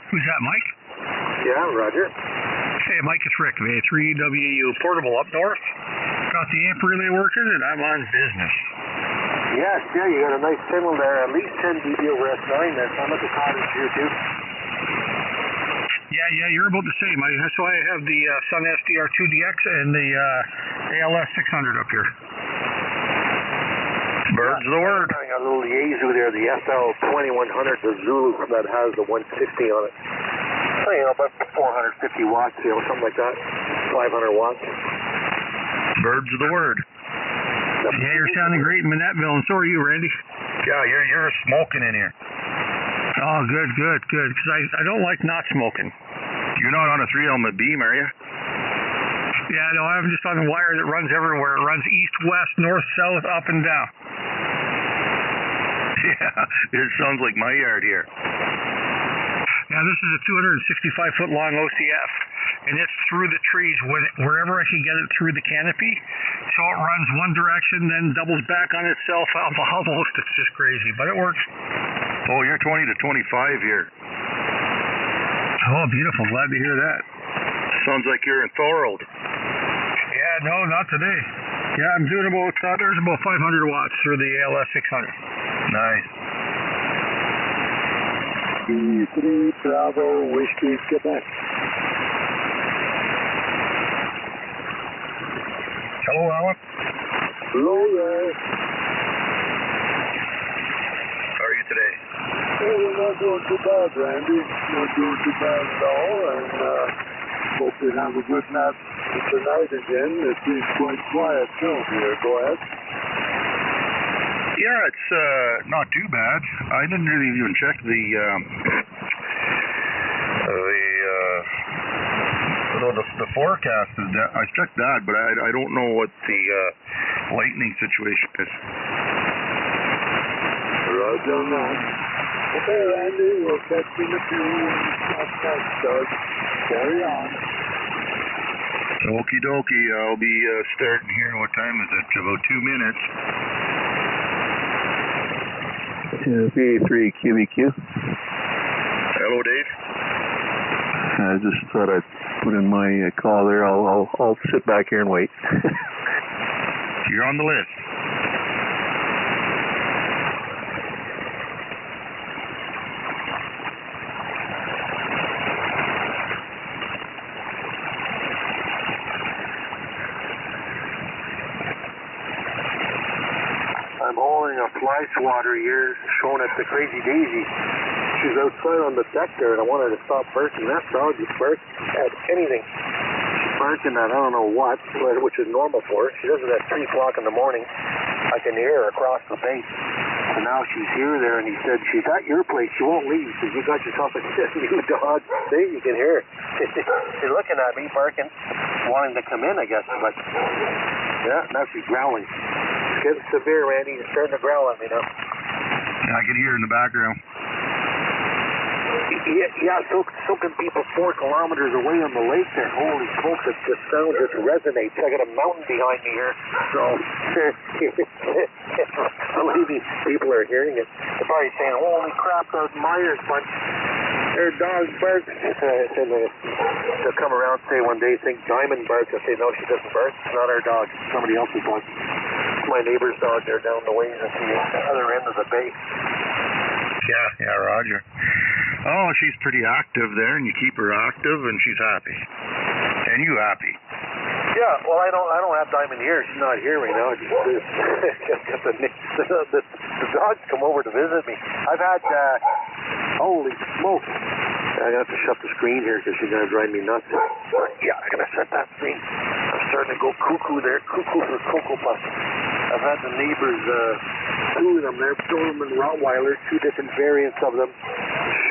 Who's that, Mike? Yeah, Roger. Hey, Mike, it's Rick, A3WU Portable up north. Got the amp relay working, and I'm on business. Yes, yeah, you got a nice signal there, at least 10 dB over S9 there. I'm at the cottage here, too. Yeah, you're about the same. So I have the Sun SDR2DX and the ALS 600 up here. Bird's the word. I got a little Yaesu there, the FL2100, the Zulu that has the 160 on it. So, you know, about 450 watts, you know, something like that. 500 watts. Bird's the word. Yeah, you're sounding great in Minettville, and so are you, Randy. Yeah, you're smoking in here. Oh, good, because I don't like not smoking. You're not on a 3-element beam, are you? Yeah, no, I'm just on a wire that runs everywhere. It runs east, west, north, south, up and down. Yeah, it sounds like my yard here. Now, this is a 265-foot long OCF, and it's through the trees wherever I can get it through the canopy. So it runs one direction, then doubles back on itself almost. It's just crazy, but it works. Oh, you're 20 to 25 here. Oh, beautiful. Glad to hear that. Sounds like you're in Thorold. Yeah, no, not today. Yeah, I'm doing about, there's about 500 watts through the ALS 600. Nice. E3 Bravo Whiskey, Quebec. Hello, Alan. Hello there. How are you today? Well, we're not doing too bad, Randy. Not doing too bad at all, and hope you have a good night tonight again. It seems quite quiet too here. Go ahead. Yeah, it's not too bad. I didn't really even check the forecast. I checked that, but I don't know what the lightning situation is. Roger on that. Okay, Randy, we'll catch you in a few next start. Carry on. Okie dokie, I'll be starting here. What time is it? About 2 minutes. V3 QBQ. Hello, Dave. I just thought I'd put in my call there. I'll sit back here and wait. You're on the list. I'm holding a fly swatter here, showing at the Crazy Daisy. She's outside on the deck there, and I want her to stop barking. That dog just barks at anything. She's barking at I don't know what, which is normal for her. She does it at 3 o'clock in the morning. I can hear her across the bay. So now she's here there, and he said, she's at your place. She won't leave. He said, you got yourself a new dog. See, you can hear her. She's looking at me, barking, wanting to come in, I guess. But, yeah, now she's growling. It's getting severe, Randy. He's starting to growl at me now. Yeah, I can hear her in the background. Yeah, so can people 4 kilometers away on the lake there. Holy smokes, the sound just resonates. I got a mountain behind me here, so believe me, people are hearing it. They're probably saying, holy crap, those Myers bunch, their dog barks. And they'll come around and say one day, think Diamond barks. I say, no, she doesn't bark. It's not our dog. It's somebody else's dog. It's my neighbor's dog there down the ways at the other end of the bay. Yeah, Roger. Oh, she's pretty active there, and you keep her active, and she's happy. And you happy? Yeah, well, I don't have Diamond here. She's not here right now. The dogs come over to visit me. I've had, holy smoke. I have to shut the screen here because she's going to drive me nuts. Yeah, I'm going to shut that screen. I'm starting to go cuckoo there. Cuckoo for Cocoa Puffs. I've had the neighbors, 2 of them, they're Doberman Rottweilers, 2 different variants of them,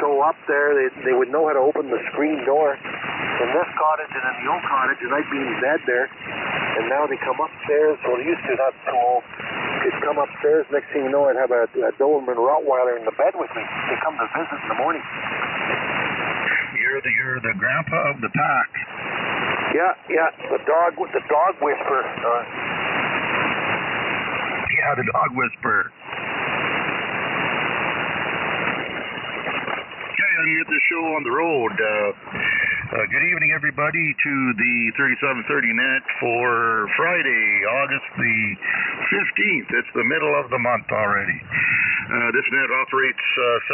show up there. They would know how to open the screen door in this cottage and in the old cottage, and I'd be in bed there. And now they come upstairs. Well, they used to, not too old. They'd come upstairs. Next thing you know, I'd have a Doberman Rottweiler in the bed with me. They come to visit in the morning. You're the grandpa of the pack. Yeah, the dog whisperer. Yeah, the dog whisperer. Okay, and get the show on the road. Good evening, everybody, to the 3730 net for Friday, August the 15th. It's the middle of the month already. This net operates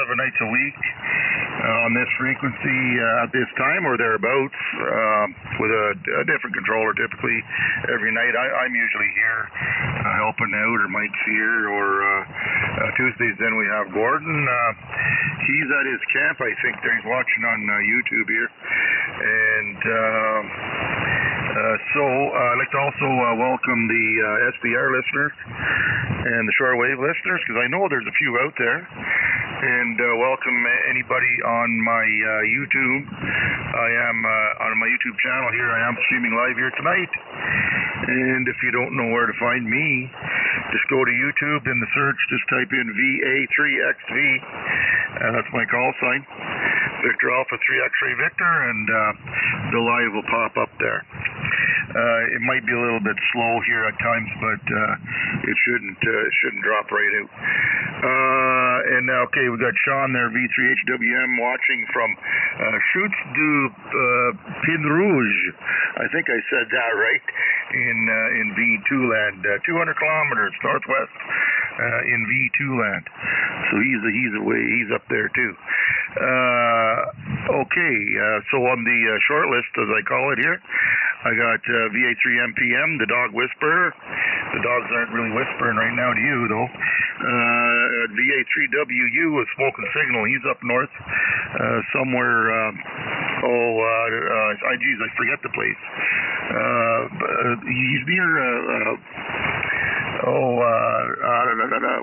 7 nights a week on this frequency at this time or thereabouts, with a different controller typically every night. I'm usually here helping out, or Mike's here, or Tuesdays then we have Gordon. He's at his camp, I think. He's watching on YouTube here. And so I'd like to also welcome the SDR listeners and the shortwave listeners, because I know there's a few out there. And welcome anybody on my YouTube. I am on my YouTube channel here. I am streaming live here tonight. And if you don't know where to find me, just go to YouTube. In the search, just type in VA3XV. That's my call sign. Victor Alpha 3 X-Ray Victor, and the live will pop up there. It might be a little bit slow here at times, but it shouldn't drop right out. And okay, we got Sean there, V3HWM, watching from Chutes du Pin Rouge. I think I said that right, in V2 land, 200 kilometers northwest in V2 land. So he's up there too. Okay, so on the short list, as I call it here, I got VA3MPM, the dog whisperer. The dogs aren't really whispering right now to you, though. VA3WU with smoke and signal. He's up north somewhere. Geez, I forget the place. He's near.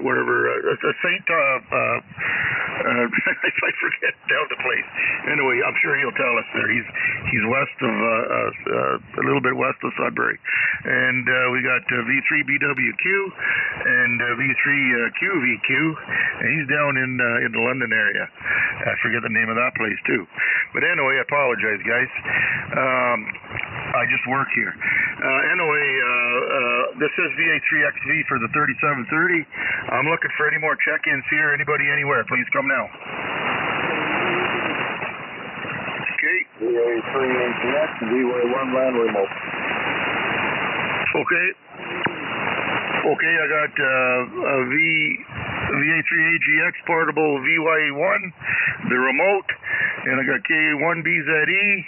Wherever. St. I forget now the place. Anyway, I'm sure he'll tell us there. He's west of a little bit west of Sudbury, and we got V3BWQ and V3QVQ, and he's down in the London area. I forget the name of that place too. But anyway, I apologize, guys. I just work here. Anyway, this is VA3XV for the 3730. I'm looking for any more check-ins here. Anybody anywhere, please come now. Okay. VA3AGX, VY1 land remote. Okay. Okay, I got VA3AGX portable VY1, the remote, and I got K1BZE.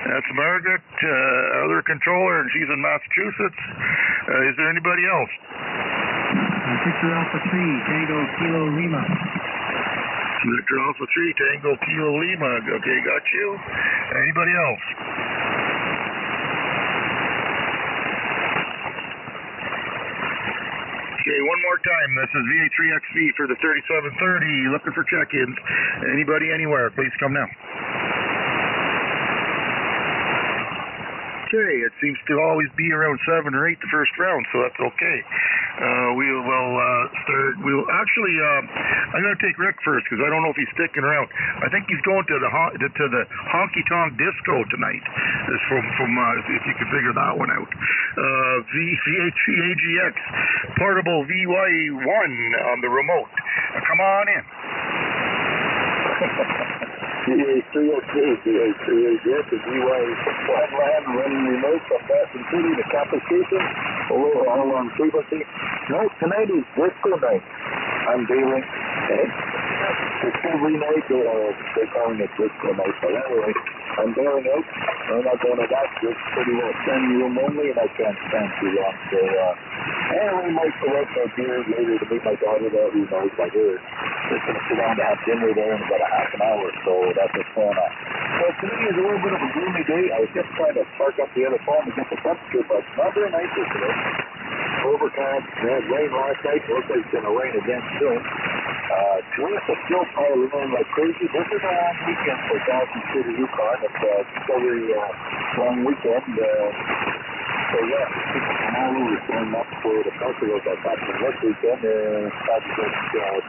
That's Margaret, other controller, and she's in Massachusetts. Is there anybody else? Victor Alpha 3, Tango Kilo Lima. Victor Alpha 3, Tango Kilo Lima. Okay, got you. Anybody else? Okay, one more time. This is VA3XV for the 3730. Looking for check-ins. Anybody anywhere, please come now. Okay, it seems to always be around 7 or 8 the first round, so that's okay. We will start. I'm going to take Rick first, because I don't know if he's sticking around. I think he's going to the honky tonk disco tonight. Is from if you can figure that one out. VA3AGX portable VY1 on the remote. Come on in. VA3OK, VA3AGX, the VY1 land running remote from Boston City to Campus Station. Aloha, all on frequency. No, tonight is disco night. I'm dealing. It's every night they're calling it disco night. But anyway, I'm bailing out. I'm not going to that. It's pretty well standing room only, and I can't stand too long. So, anyway, Mike, the rest of here later to meet my daughter there, who knows by her. Just going to sit down to have dinner there in about a half an hour, so that's what's going on. So today is a little bit of a gloomy day. I was just trying to spark up the other phone to get the temperature, but not very nice today. Overcast, we had rain last night. Looks like it's going to rain again soon. Tourists are still piling in like crazy. This is a long weekend for Dawson City, Yukon. It's a very long weekend. So yeah, people from all over showing up for the festivals that's happening this weekend.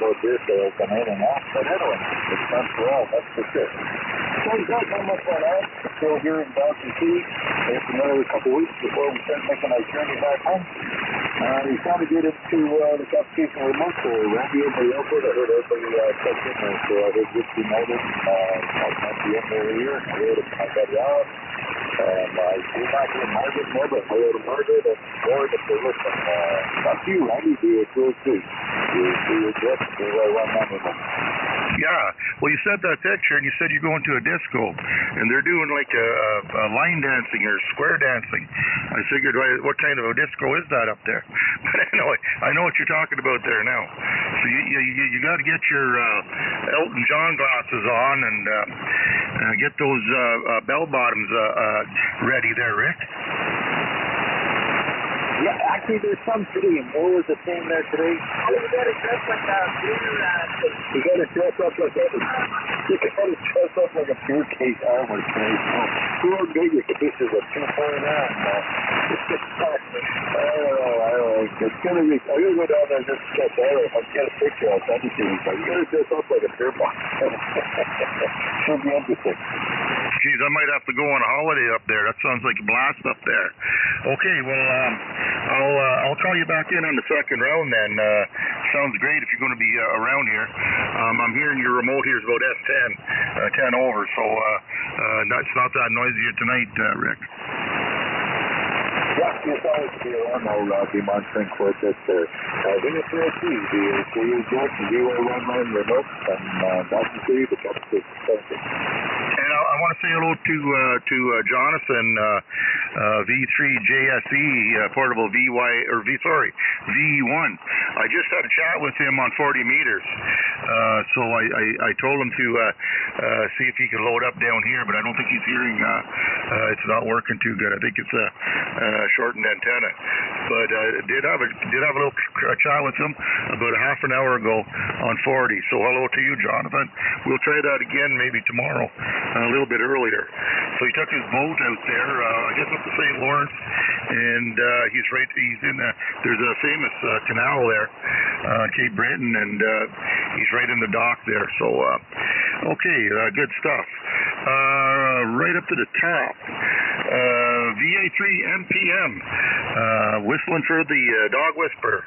Both this come in and out. But anyway, it's fun for all, that's for sure. So we've got so much going on. We're still here in Dawson City. It's another couple weeks before we start making our journey back home. You trying to get into the competition remote for Randy in the airport. I heard everybody checked in there, so I heard Gibson United. I can't be in there here. I heard it when I got out. And I do not hear Margaret more, but I heard Margaret and Gord if they listen. Not you, Randy, do it too. You're just the way one number. Yeah, well, you said that picture, and you said you're going to a disco, and they're doing like a line dancing or square dancing. I figured, what kind of a disco is that up there? But anyway, I know what you're talking about there now. So you got to get your Elton John glasses on and get those bell bottoms ready there, Rick. Yeah, actually, there's some today. And what was the thing there today? Oh, you got to dress like that. You got to dress up like that. You got to dress up like a beer case armor today. Four bigger cases of 2.9. I don't know. It's going to be. I'm going to go down there and just get there. If I get a picture, I'll send it to you. But you got to dress up like a beer box. Should be interesting. Geez, I might have to go on a holiday up there. That sounds like a blast up there. Okay, well, I'll call you back in on the second round then. Sounds great if you're going to be around here. I'm hearing your remote here is about S10, 10 over, so it's not that noisy here tonight, Rick. Yeah, it's always be around. I'll be monitoring for it this there. I think it's real key. So you just do a one-line remote, and that's the key, but that's the thing. And I want to say hello to Jonathan, V3JSE, portable V1. I just had a chat with him on 40 meters, so I told him to see if he could load up down here, but I don't think he's hearing. It's not working too good. I think it's a shortened antenna. But did have a little chat with him about a half an hour ago on 40. So hello to you, Jonathan. We'll try that again maybe tomorrow, a little bit earlier. So he took his boat out there, I guess up to St. Lawrence, and he's in there's a famous canal there, Cape Breton, and he's right in the dock there. So okay, good stuff. Right up to the top, VA3 MPM, whistling for the dog whisperer.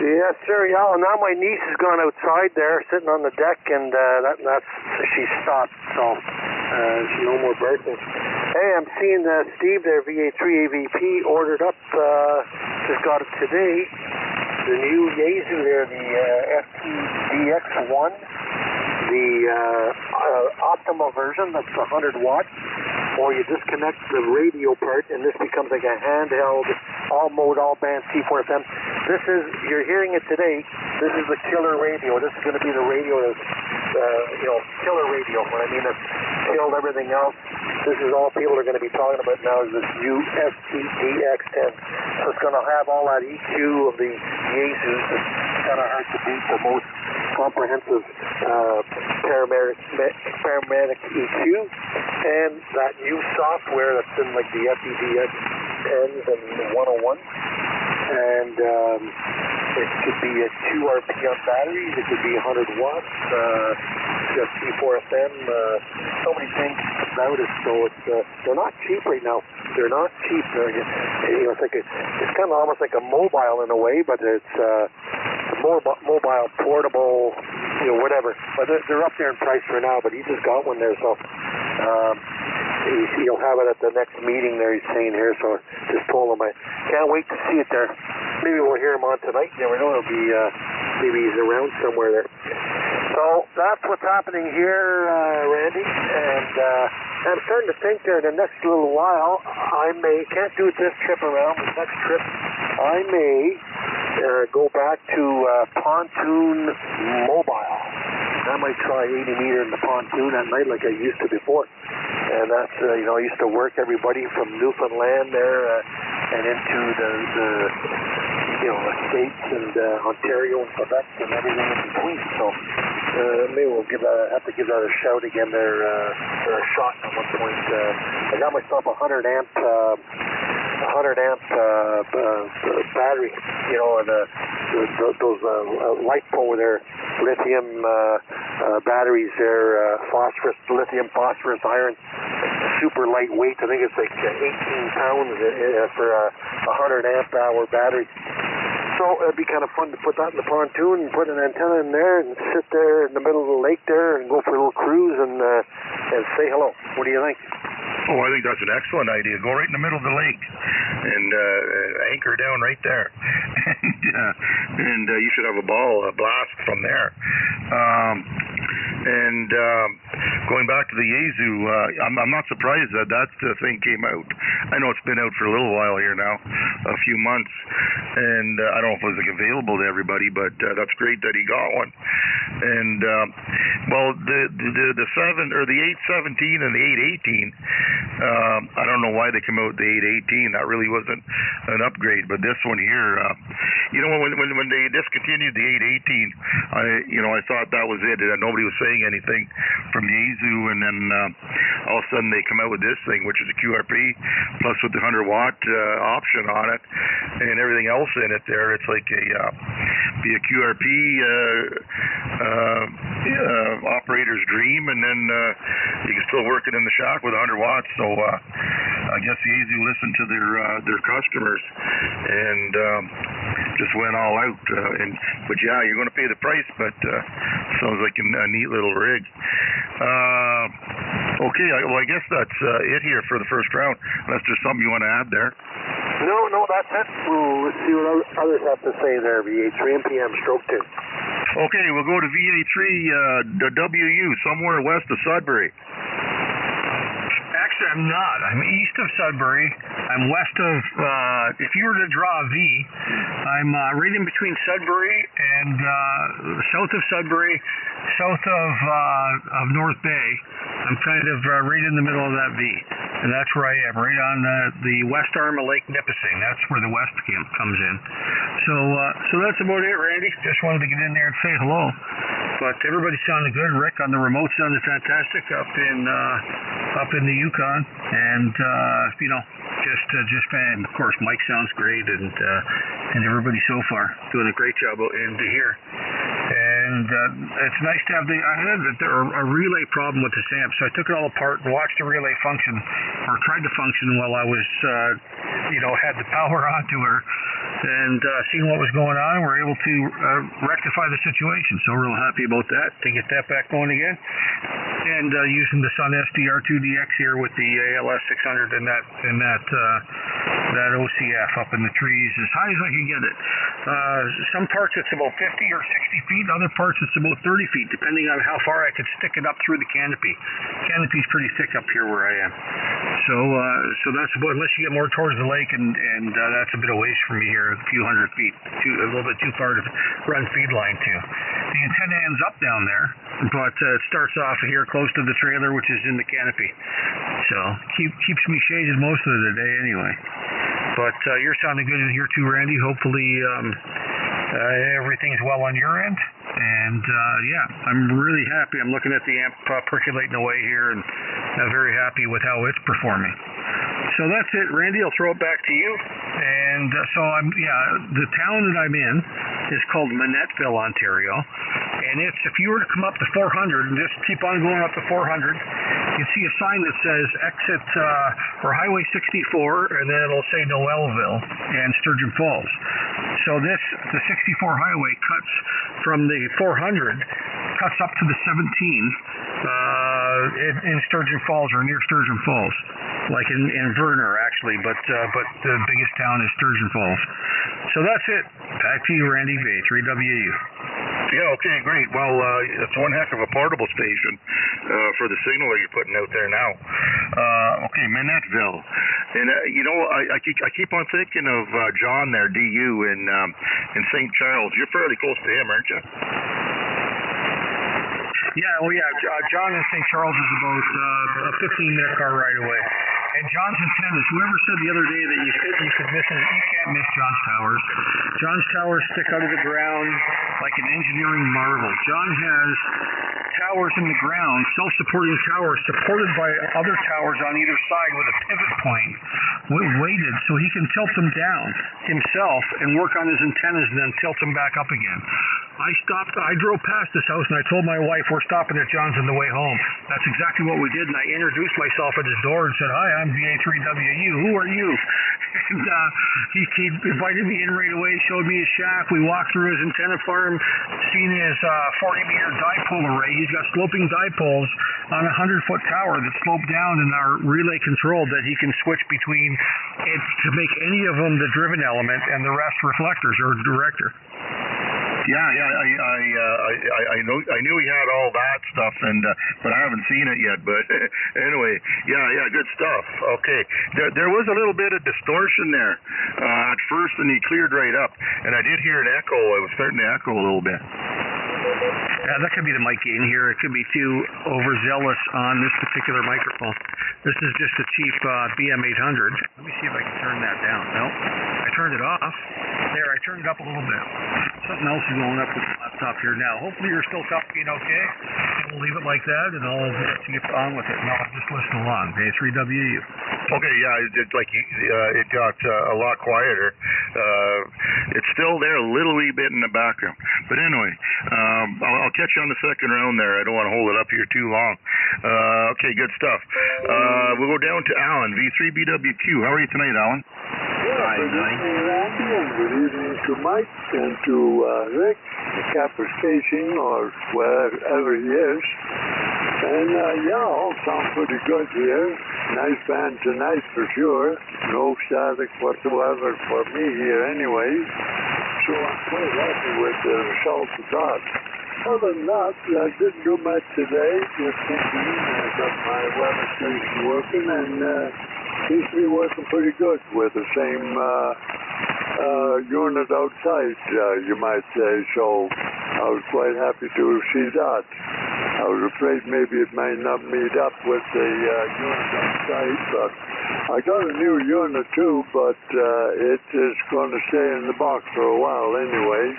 Yes, sir. Yeah, now my niece has gone outside there, sitting on the deck, and she stopped, so no more barking. Hey, I'm seeing Steve there, VA3 AVP, ordered up, just got it today, the new Yaesu there, the FTDX1, the optimal version, that's 100 watts, or you disconnect the radio part, and this becomes like a handheld, all-mode, all-band C4FM. You're hearing it today, this is the killer radio. This is going to be the radio that's, killer radio. What I mean, that's killed everything else. This is all people are going to be talking about now is this new FTDX10. So it's going to have all that EQ of the Yaesus. It's kind of hard to beat the most comprehensive paramedic EQ, and that new software that's in like the FTDX 10s and 101, and it could be a 2 RPM batteries, it could be 100 watts, just C4FM, so many things about it. So they're not cheap right now. They're not cheap. It's kind of almost like a mobile in a way, but it's mobile, portable, whatever. But they're up there in price for now. But he just got one there, so he'll have it at the next meeting there. He's saying here, so just told him I can't wait to see it there. Maybe we'll hear him on tonight. You never know. It'll be maybe he's around somewhere there. So that's what's happening here, Randy, and I'm starting to think there in the next little while, I can't do it this trip around, but next trip, I may go back to pontoon mobile. I might try 80 meter in the pontoon at night like I used to before. And that's, I used to work everybody from Newfoundland there and into the States and Ontario and Quebec and everything in between. So maybe we'll have to give that a shout again there, or a shot at one point. I got myself a 100 amp battery, and those LiPo there, lithium batteries there, lithium phosphorus iron, super lightweight. I think it's like 18 pounds for a 100 amp hour battery. So it'd be kind of fun to put that in the pontoon and put an antenna in there and sit there in the middle of the lake there and go for a little cruise and say hello. What do you think? Oh, I think that's an excellent idea. Go right in the middle of the lake and anchor down right there. and you should have a blast from there. Going back to the Yaesu, I'm not surprised that thing came out. I know it's been out for a little while here now, a few months, and I don't know if it was like available to everybody, but that's great that he got one. And well, the 7 or the 817 and the 818, I don't know why they came out with the 818. That really wasn't an upgrade, but this one here, you know, when they discontinued the 818, I thought that was it. Nobody was saying anything from Yaesu, and then all of a sudden they come out with this thing, which is a QRP plus with the 100-watt option on it and everything else in it there. It's like be a QRP operator's dream, and then you can still work it in the shack with 100 watts. So I guess Yaesu listened to their customers and just went all out. But yeah, you're going to pay the price, but sounds like a neat little rig. Okay, well, I guess that's it here for the first round, unless there's something you want to add there. No, that's it. Let's see what others have to say there, VA3 MPM stroke 2. Okay, we'll go to VA3 WU, somewhere west of Sudbury. Actually, I'm not. I'm east of Sudbury. I'm west of, if you were to draw a V, I'm right in between Sudbury and south of Sudbury, south of North Bay. I'm kind of right in the middle of that V. And that's where I am, right on the west arm of Lake Nipissing. That's where the west camp comes in. So that's about it, Randy. Just wanted to get in there and say hello. But everybody sounded good. Rick on the remote sounded fantastic up in the Yukon, and just fan. Of course, Mike sounds great, and everybody so far doing a great job out in here. And it's nice to have I had a relay problem with the SAMP, so I took it all apart and watched the relay function, or tried to function while I was, had the power onto her, and seeing what was going on, we're able to rectify the situation. So real happy about that, to get that back going again. And using the Sun SDR2DX here with the ALS 600 and that OCF up in the trees as high as I can get it. Some parts it's about 50 or 60 feet, other parts it's about 30 feet, depending on how far I could stick it up through the canopy. Canopy's pretty thick up here where I am. So that's about, unless you get more towards the lake, and that's a bit of ways from me here, a few hundred feet, a little bit too far to run feed line to. The antenna ends up down there, but it starts off here close to the trailer, which is in the canopy. So keeps me shaded most of the day anyway. But you're sounding good in here too, Randy. Hopefully everything's well on your end. And yeah, I'm really happy. I'm looking at the amp percolating away here, and I'm very happy with how it's performing. So that's it, Randy. I'll throw it back to you. And the town that I'm in is called Manettville, Ontario. And if you were to come up to 400 and just keep on going up to 400, you see a sign that says exit or Highway 64, and then it'll say Noelville and Sturgeon Falls. So the 64 highway cuts from the 400, cuts up to the 17 in Sturgeon Falls, or near Sturgeon Falls, like in Verner actually, but the biggest town is Sturgeon Falls. So that's it. Back to you, Randy, VA3WU. Yeah, okay, great. Well, it's one heck of a portable station for the signal that you're putting out there now. Okay, Manettville. And, I keep on thinking of John there, DU, in St. Charles. You're fairly close to him, aren't you? Yeah, well, yeah. John in St. Charles is about a 15-minute car ride away. And John's antennas, whoever said the other day that you could miss it, you can't miss John's towers. John's towers stick out of the ground like an engineering marvel. John has towers in the ground, self-supporting towers, supported by other towers on either side with a pivot point, weighted so he can tilt them down himself and work on his antennas and then tilt them back up again. I drove past this house and I told my wife, we're stopping at John's on the way home. That's exactly what we did, and I introduced myself at his door and said, hi, I'm VA3WU. Who are you? And he invited me in right away, showed me his shack. We walked through his antenna farm, seen his 40-meter dipole array. He's got sloping dipoles on a 100-foot tower that slope down and are relay controlled that he can switch between it to make any of them the driven element and the rest reflectors or director. Yeah, I knew he had all that stuff, and but I haven't seen it yet. But anyway, yeah, good stuff. Okay, there was a little bit of distortion there at first, and he cleared right up, and I did hear an echo. It was starting to echo a little bit. Yeah, that could be the mic gain here. It could be too overzealous on this particular microphone. This is just a cheap BM800. Let me see if I can turn that down. No, I turned it off. There, I turned it up a little bit. Something else is going up with the laptop here now. Hopefully you're still copying okay. And we'll leave it like that, and I'll see if on with it. And I'll just listen along. A3WU. Okay, yeah, it got a lot quieter. It's still there a little wee bit in the background. But anyway, I'll catch you on the second round there. I don't want to hold it up here too long. Okay, good stuff. We'll go down to Alan, V3BWQ. How are you tonight, Alan? Hi, good evening, Randy, and good evening to Mike and to Rick, the Capper Station, or wherever he is. And all sound pretty good here. Nice band tonight for sure. No static whatsoever for me here anyway. So I'm quite happy with the results of that. Other than that, I didn't do much today. Just thinking, I got my weather station working, and seems to be working pretty good with the same unit outside, you might say. So I was quite happy to see that. I was afraid maybe it might not meet up with the unit outside, but I got a new unit too, but it is going to stay in the box for a while anyway.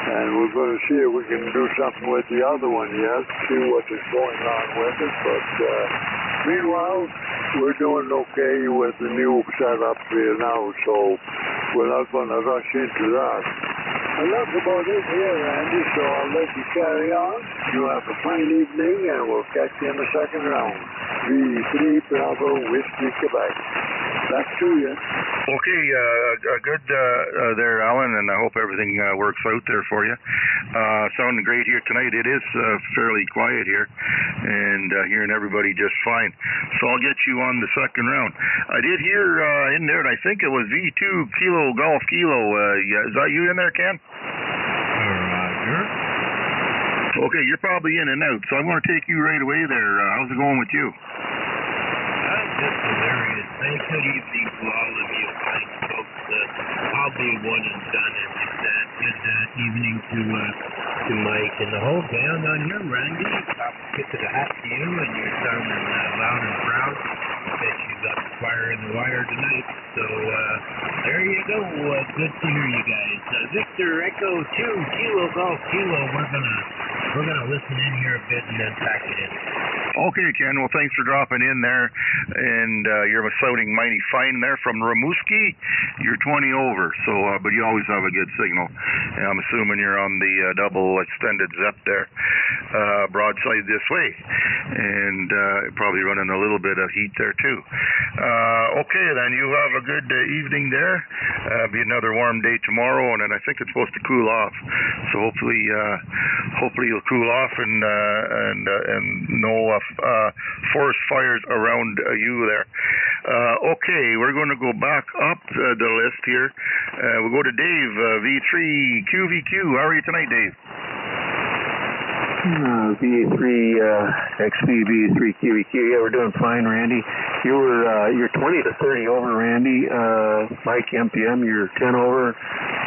And we're going to see if we can do something with the other one yet, see what is going on with it. But meanwhile, we're doing okay with the new setup here now, so we're not going to rush into that. And that's about it here, Randy, so I'll let you carry on. You have a fine evening, and we'll catch you in the second round. V3 Bravo Whiskey Quebec. Back to you. Okay, good there, Alan, and I hope everything works out there for you. Sounding great here tonight. It is fairly quiet here, and hearing everybody just fine. So I'll get you on the second round. I did hear in there, and I think it was V2 Kilo Golf Kilo. Is that you in there, Ken? Roger. Okay, you're probably in and out, so I'm going to take you right away there. How's it going with you? Just hilarious. Thanks, good evening to all of you fine folks. I'll be one and done, as you said. Good evening to Mike and the whole gang on here, Randy. I'll get to the hat to you, and you're sounding loud and proud that you got the fire in the wire tonight. So there you go. Good to hear you guys. Victor Echo 2 Kilo Golf Kilo. We're gonna listen in here a bit and then pack it in. Okay, Ken. Well, thanks for dropping in there, and you're sounding mighty fine there from Rimouski. You're 20 over, so but you always have a good signal. And I'm assuming you're on the double extended ZEP there, broadside this way, and probably running a little bit of heat there too. Okay, then you have a good evening there. Be another warm day tomorrow, and then I think it's supposed to cool off. So hopefully you'll cool off and no forest fires around you there. Okay, we're going to go back up the list here. We'll go to Dave, V3QVQ. How are you tonight, Dave? V3 XP V3QVQ. Yeah, we're doing fine, Randy. You're 20 to 30 over, Randy. Mike MPM, you're 10 over.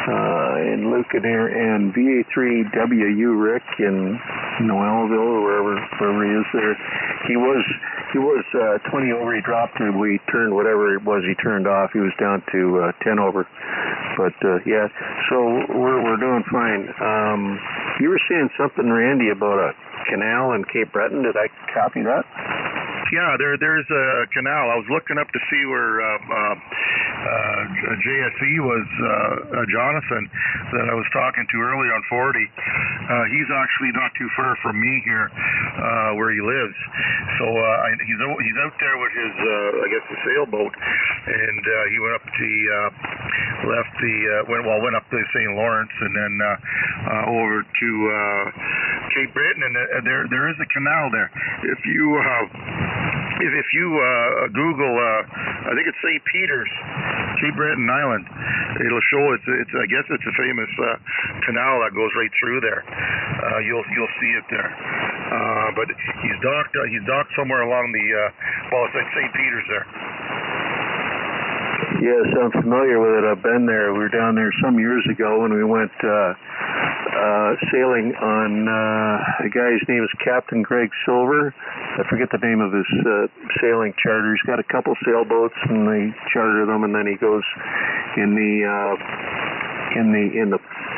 And Luke and VA3WU Rick in Noelville or wherever he is there. He was 20 over. He dropped and we turned whatever it was he turned off. He was down to 10 over. But yeah, so we're doing fine. You were saying something, Randy, about a canal in Cape Breton. Did I copy that? Yeah, there's a canal. I was looking up to see where JSE was, Jonathan, that I was talking to earlier on 40. He's actually not too far from me here, where he lives. So he's out there with his, I guess, the sailboat, and he went up to went up to St. Lawrence, and then over to Cape Breton, and there is a canal there. If you Google, I think it's St. Peter's, Cape Breton Island, it'll show it's I guess it's a famous canal that goes right through there. You'll see it there. But he's docked somewhere along the it's like St. Peter's there. Yes, I'm familiar with it. I've been there. We were down there some years ago when we went sailing on a guy's name is Captain Greg Silver. I forget the name of his sailing charter. He's got a couple sailboats, and they charter them, and then he goes in the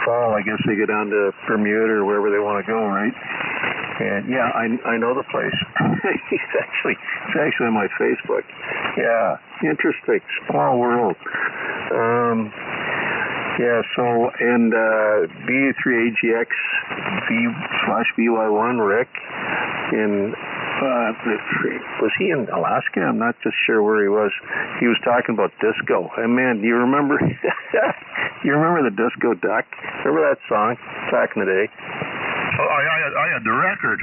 fall. I guess they go down to Bermuda or wherever they want to go, right? And yeah, I know the place. It's actually on my Facebook. Yeah, interesting, small world. Yeah, so, and B3AGX V/BY1 Rick in, was he in Alaska? I'm not just sure where he was. He was talking about disco. And man, do you remember, you remember the Disco Duck? Remember that song back in the day? Oh, I had the record.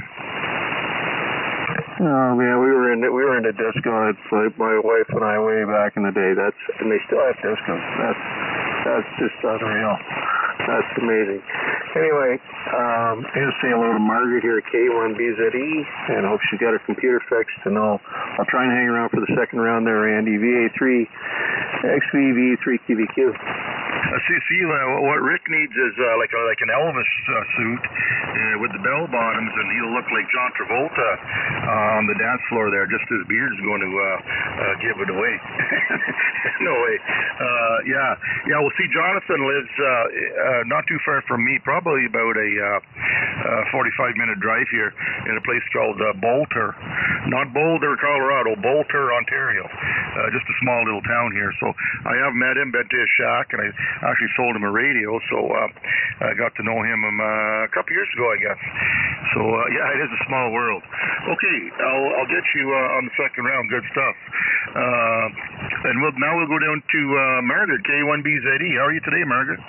Oh man, we were into disco. It's like my wife and I way back in the day. And they still have discos. That's just unreal. That's amazing. Anyway, I'm going to say hello to Margaret here at K1BZE, and hope she got her computer fixed. And I'll try and hang around for the second round there, Randy. VA3 XVV3QVQ. What Rick needs is like an Elvis suit with the bell bottoms, and he'll look like John Travolta on the dance floor there. Just his beard's going to give it away. No way. Yeah. Well, see, Jonathan lives not too far from me, probably about a 45-minute drive here, in a place called Boulder, not Boulder, Colorado, Boulder, Ontario. Just a small little town here. So I have met him, been to his shack, and I actually sold him a radio, so I got to know him a couple years ago, I guess. So yeah, it is a small world. Okay, I'll get you on the second round. Good stuff. And now we'll go down to Margaret, K1BZE. How are you today, Margaret?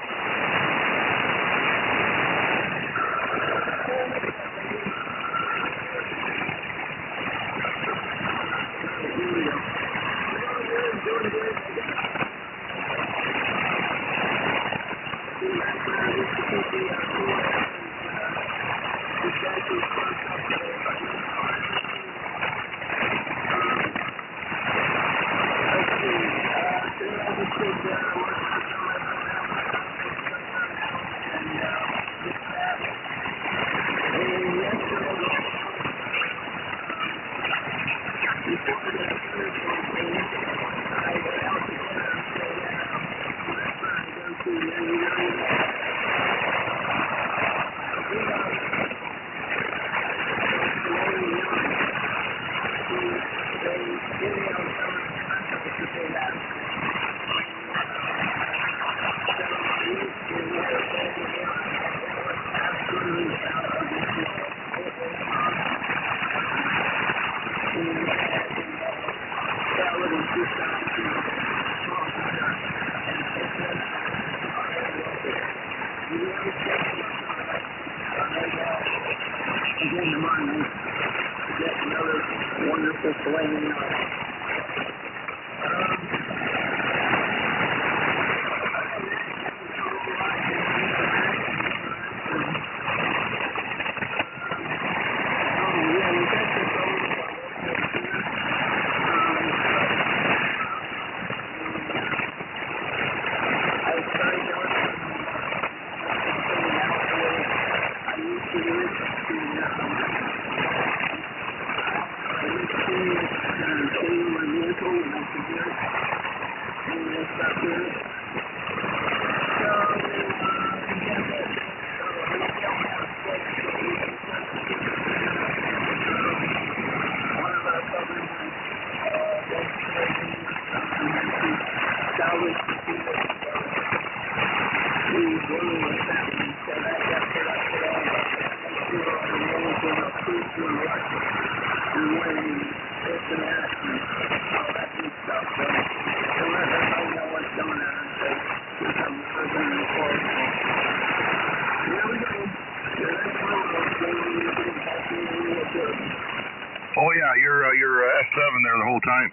there the whole time.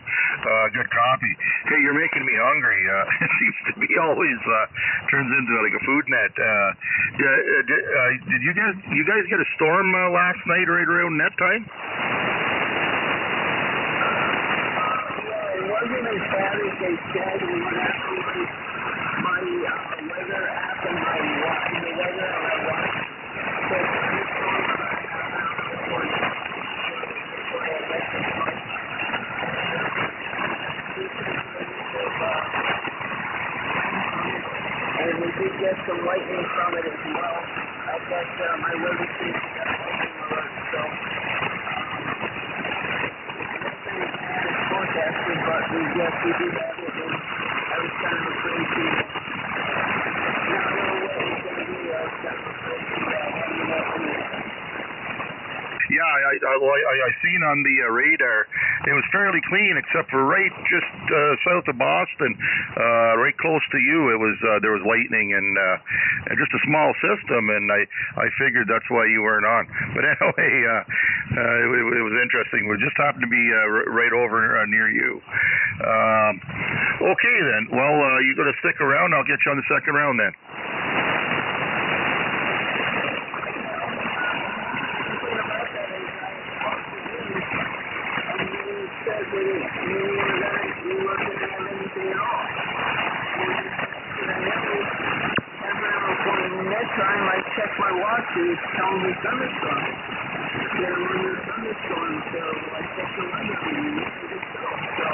Good copy. Hey, you're making me hungry. It seems to be always turns into like a food net. Did you guys get a storm last night right around net time? It wasn't as bad as they said. We were actually my weather app and my watching the weather, and I watched and we did get some lightning from it as well. I got my weather station got a lightning alert, so nothing as bad as forecasted, but we did have it, and I was kind of afraid to not know what it was going to be. I was kind of afraid to let me know. Yeah, I seen on the radar, it was fairly clean except for right just south of Boston, right close to you. It was there was lightning and just a small system, and I figured that's why you weren't on. But anyway, it was interesting. We just happened to be right over near you. Okay then. Well, you got to stick around. I'll get you on the second round then. Time I checked my watch, it was telling me thunderstorm. There was a thunderstorm, so I checked the weather and so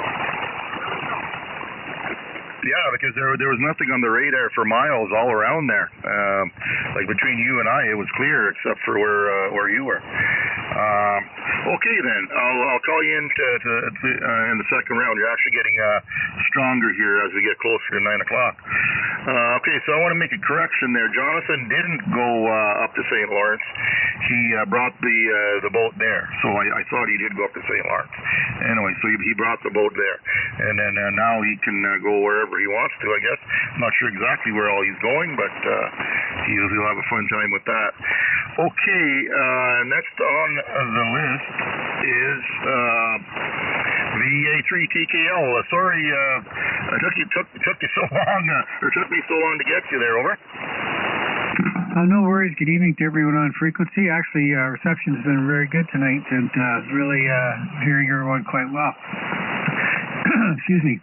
yeah, because there was nothing on the radar for miles all around there. Like between you and I, it was clear except for where you were. Okay then, I'll call you in in the second round. You're actually getting stronger here as we get closer to 9 o'clock. Okay, so I want to make a correction there. Jonathan didn't go up to St. Lawrence. He brought the boat there, so I thought he did go up to St. Lawrence. Anyway, so he brought the boat there, and then now he can go wherever he wants to, I guess. I'm not sure exactly where all he's going, but he'll have a fun time with that. Okay, next on the list is VA3TKL. Sorry, it took you so long, or took me so long to get you there. Over. No worries. Good evening to everyone on frequency. Actually, reception's been very good tonight, and really hearing everyone quite well. Excuse me.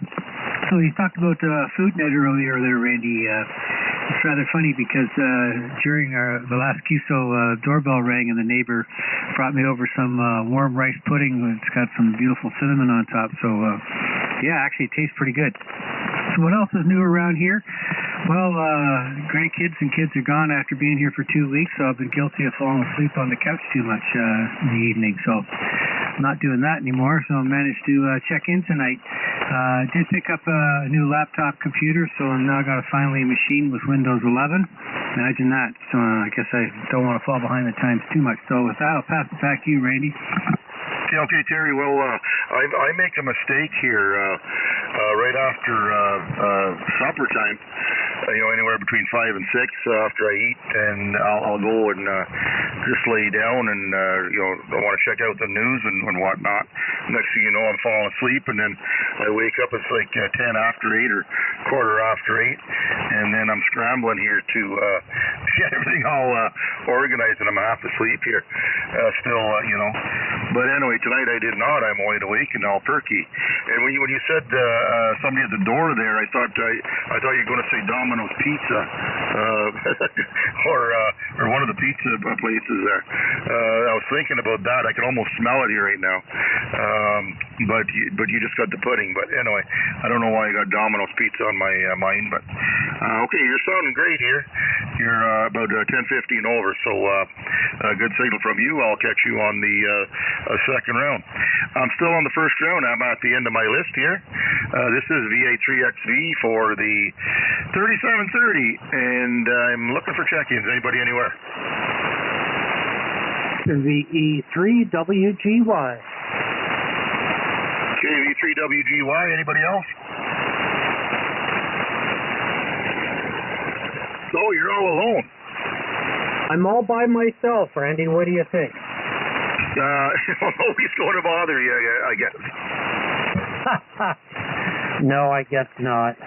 So you talked about FoodNet earlier there, Randy. It's rather funny because during the last QSO doorbell rang and the neighbor brought me over some warm rice pudding. It's got some beautiful cinnamon on top. So yeah, actually it tastes pretty good. So what else is new around here? Well, grandkids and kids are gone after being here for 2 weeks, so I've been guilty of falling asleep on the couch too much in the evening. So I'm not doing that anymore. So I managed to check in tonight. Did pick up a new laptop computer, so I've now got a finally machine with Windows 11. Imagine that. So I guess I don't want to fall behind the times too much. So with that, I'll pass it back to you, Randy. Okay, Terry. Well, I make a mistake here right after supper time. Anywhere between 5 and 6 after I eat, and I'll go and just lay down and I want to check out the news and whatnot. Next thing you know, I'm falling asleep, and then I wake up. It's like 10 after 8 or quarter after 8, and then I'm scrambling here to get everything all organized, and I'm half asleep here still. But anyway, tonight I did not. I'm wide awake and all perky. And when you said somebody at the door there, I thought you were going to say Domino's Pizza or one of the pizza places there. I was thinking about that. I can almost smell it here right now. But you just got the pudding. But anyway, I don't know why I got Domino's Pizza on my mind. But okay, you're sounding great here. You're about 10:15 over, so good signal from you. I'll catch you on the second round. I'm still on the first round. I'm at the end of my list here. This is VA3XV for the 3730, and I'm looking for check-ins. Anybody anywhere? VE3WGY. Okay, V3WGY. Anybody else? So you're all alone. I'm all by myself, Randy. What do you think? Nobody's going to bother you, I guess. No, I guess not.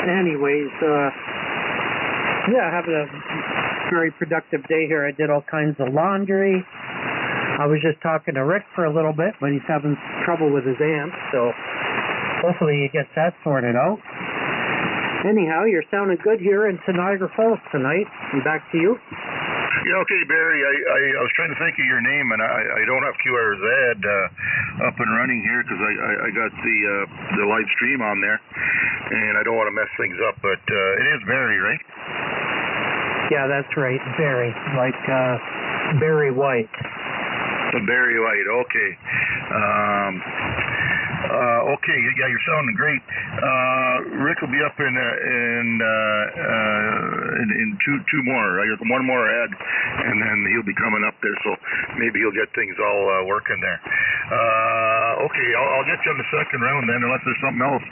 Anyways, having a very productive day here. I did all kinds of laundry. I was just talking to Rick for a little bit, but he's having trouble with his amp, so hopefully he gets that sorted out. Anyhow, you're sounding good here in Niagara Falls tonight. And back to you. Yeah, okay, Barry. I was trying to think of your name, and I don't have QRZ up and running here because I got the live stream on there, and I don't want to mess things up. But it is Barry, right? Yeah, that's right, Barry. Like Barry White. Barry White. Okay. Okay, yeah, you're sounding great. Rick will be up in two more. I got one more ad, and then he'll be coming up there. So maybe he'll get things all working there. Okay, I'll get you on the second round then, unless there's something else.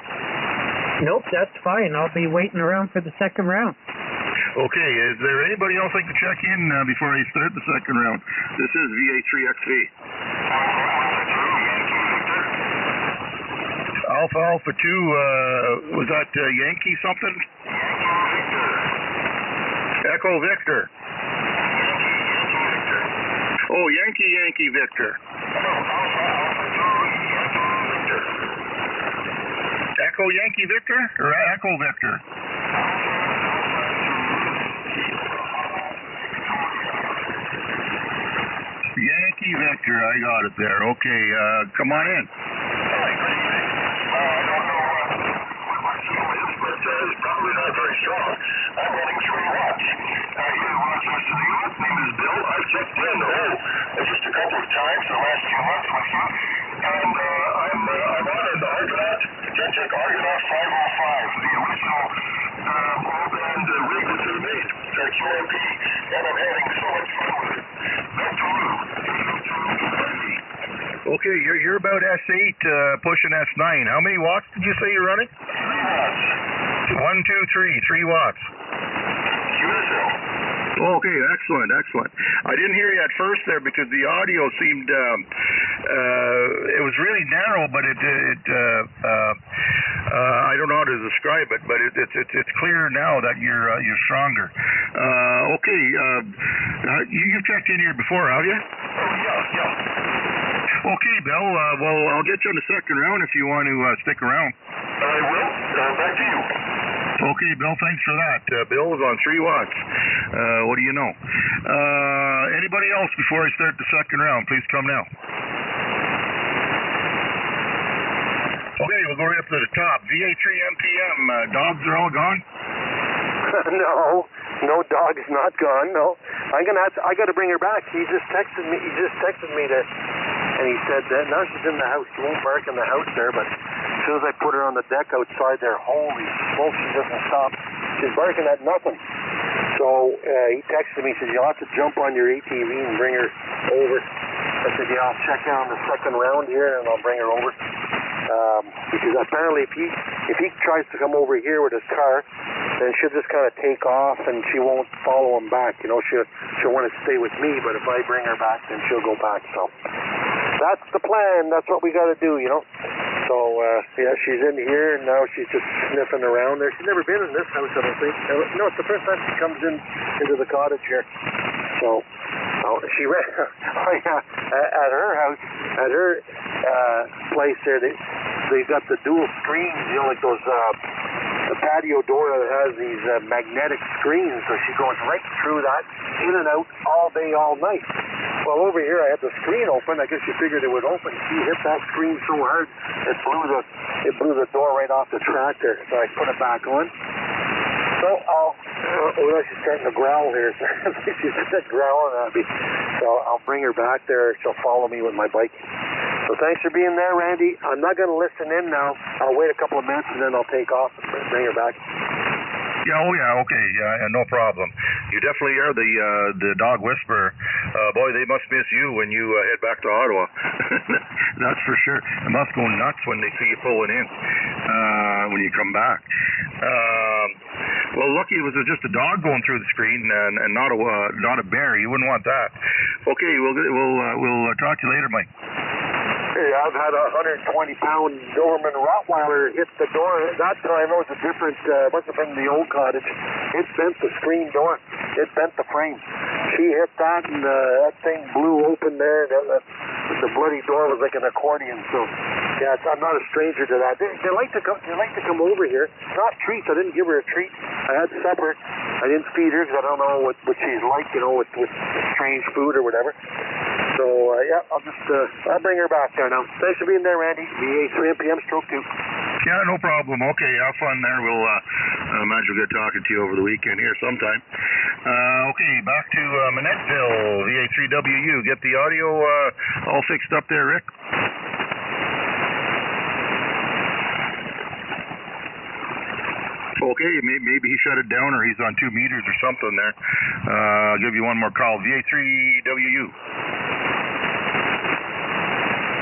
Nope, that's fine. I'll be waiting around for the second round. Okay, is there anybody else like to check in before I start the second round? This is VA3XV. Alpha 2, was that Yankee something? Echo Victor. Oh, Yankee Victor. Echo Yankee Victor or Echo Victor? Yankee Victor, I got it there. Okay, come on in. It's probably not very strong. I'm running 3 watts. You watch most of the unit. Name is Bill. I've checked in just a couple of times the last few months with you, and I'm on an Argonaut, Gentek Argonaut 505, the original all-band rig that you made, QMP, and I'm having so much fun with it. Back to you. Okay, you're about S8 pushing S9. How many watts did you say you're running? 1, 2, 3, 3 watts. Okay, excellent. I didn't hear you at first there because the audio seemed it was really narrow, but I don't know how to describe it, but it's clear now that you're stronger. Okay, you've checked in here before, have you? Yeah. Okay, Bill. Well, I'll get you on the second round if you want to stick around. I will. Back to you. Okay, Bill, thanks for that. Bill is on 3 watts. What do you know? Anybody else before I start the second round? Please come now. Okay, we'll go right up to the top. VA3 MPM. Dogs are all gone? No, dog is not gone. No, I got to bring her back. He just texted me and he said that now she's in the house. She won't bark in the house there, but as soon as I put her on the deck outside there, holy smoke, she doesn't stop. She's barking at nothing. So he texted me, he said, you'll have to jump on your ATV and bring her over. I said, yeah, I'll check out on the second round here and I'll bring her over. Because apparently if he tries to come over here with his car, then she'll just kind of take off and she won't follow him back. You know, she'll want to stay with me, but if I bring her back, then she'll go back. So that's the plan. That's what we got to do, you know. So, yeah, she's in here, and now she's just sniffing around there. She's never been in this house, I don't think. No, it's the first time she comes into the cottage here. So, she ran at her house, at her place there, they got the dual screens, you know, like those, the patio door that has these magnetic screens, so she goes right through that, in and out, all day, all night. Well, over here I had the screen open. I guess she figured it would open. She hit that screen so hard it blew the door right off the tractor. So I put it back on. So she's starting to growl here. She's growling at me. So I'll bring her back there. She'll follow me with my bike. So thanks for being there, Randy. I'm not going to listen in now. I'll wait a couple of minutes and then I'll take off and bring her back. Yeah, okay, no problem. You definitely are the dog whisperer. Boy, they must miss you when you head back to Ottawa. That's for sure. They must go nuts when they see you pulling in when you come back. Well, lucky it was just a dog going through the screen and not a bear. You wouldn't want that. Okay, we'll talk to you later, Mike. Hey, I've had a 120-pound Doberman Rottweiler hit the door. That time it was a different, must have been the old cottage. It bent the screen door. It bent the frame. She hit that, and that thing blew open there. The bloody door was like an accordion. So, yeah, I'm not a stranger to that. They like to come over here. Not treats. I didn't give her a treat. I had supper. I didn't feed her because I don't know what she's like, you know, with strange food or whatever. So, yeah, I'll bring her back there now. Thanks for being there, Randy. VA 3 MPM stroke 2. Yeah, no problem. Okay, have fun there. We'll imagine we'll get talking to you over the weekend here sometime. Okay, back to Minettville, VA3WU. Get the audio all fixed up there, Rick? Okay, maybe he shut it down or he's on 2 meters or something there. I'll give you one more call. VA3WU.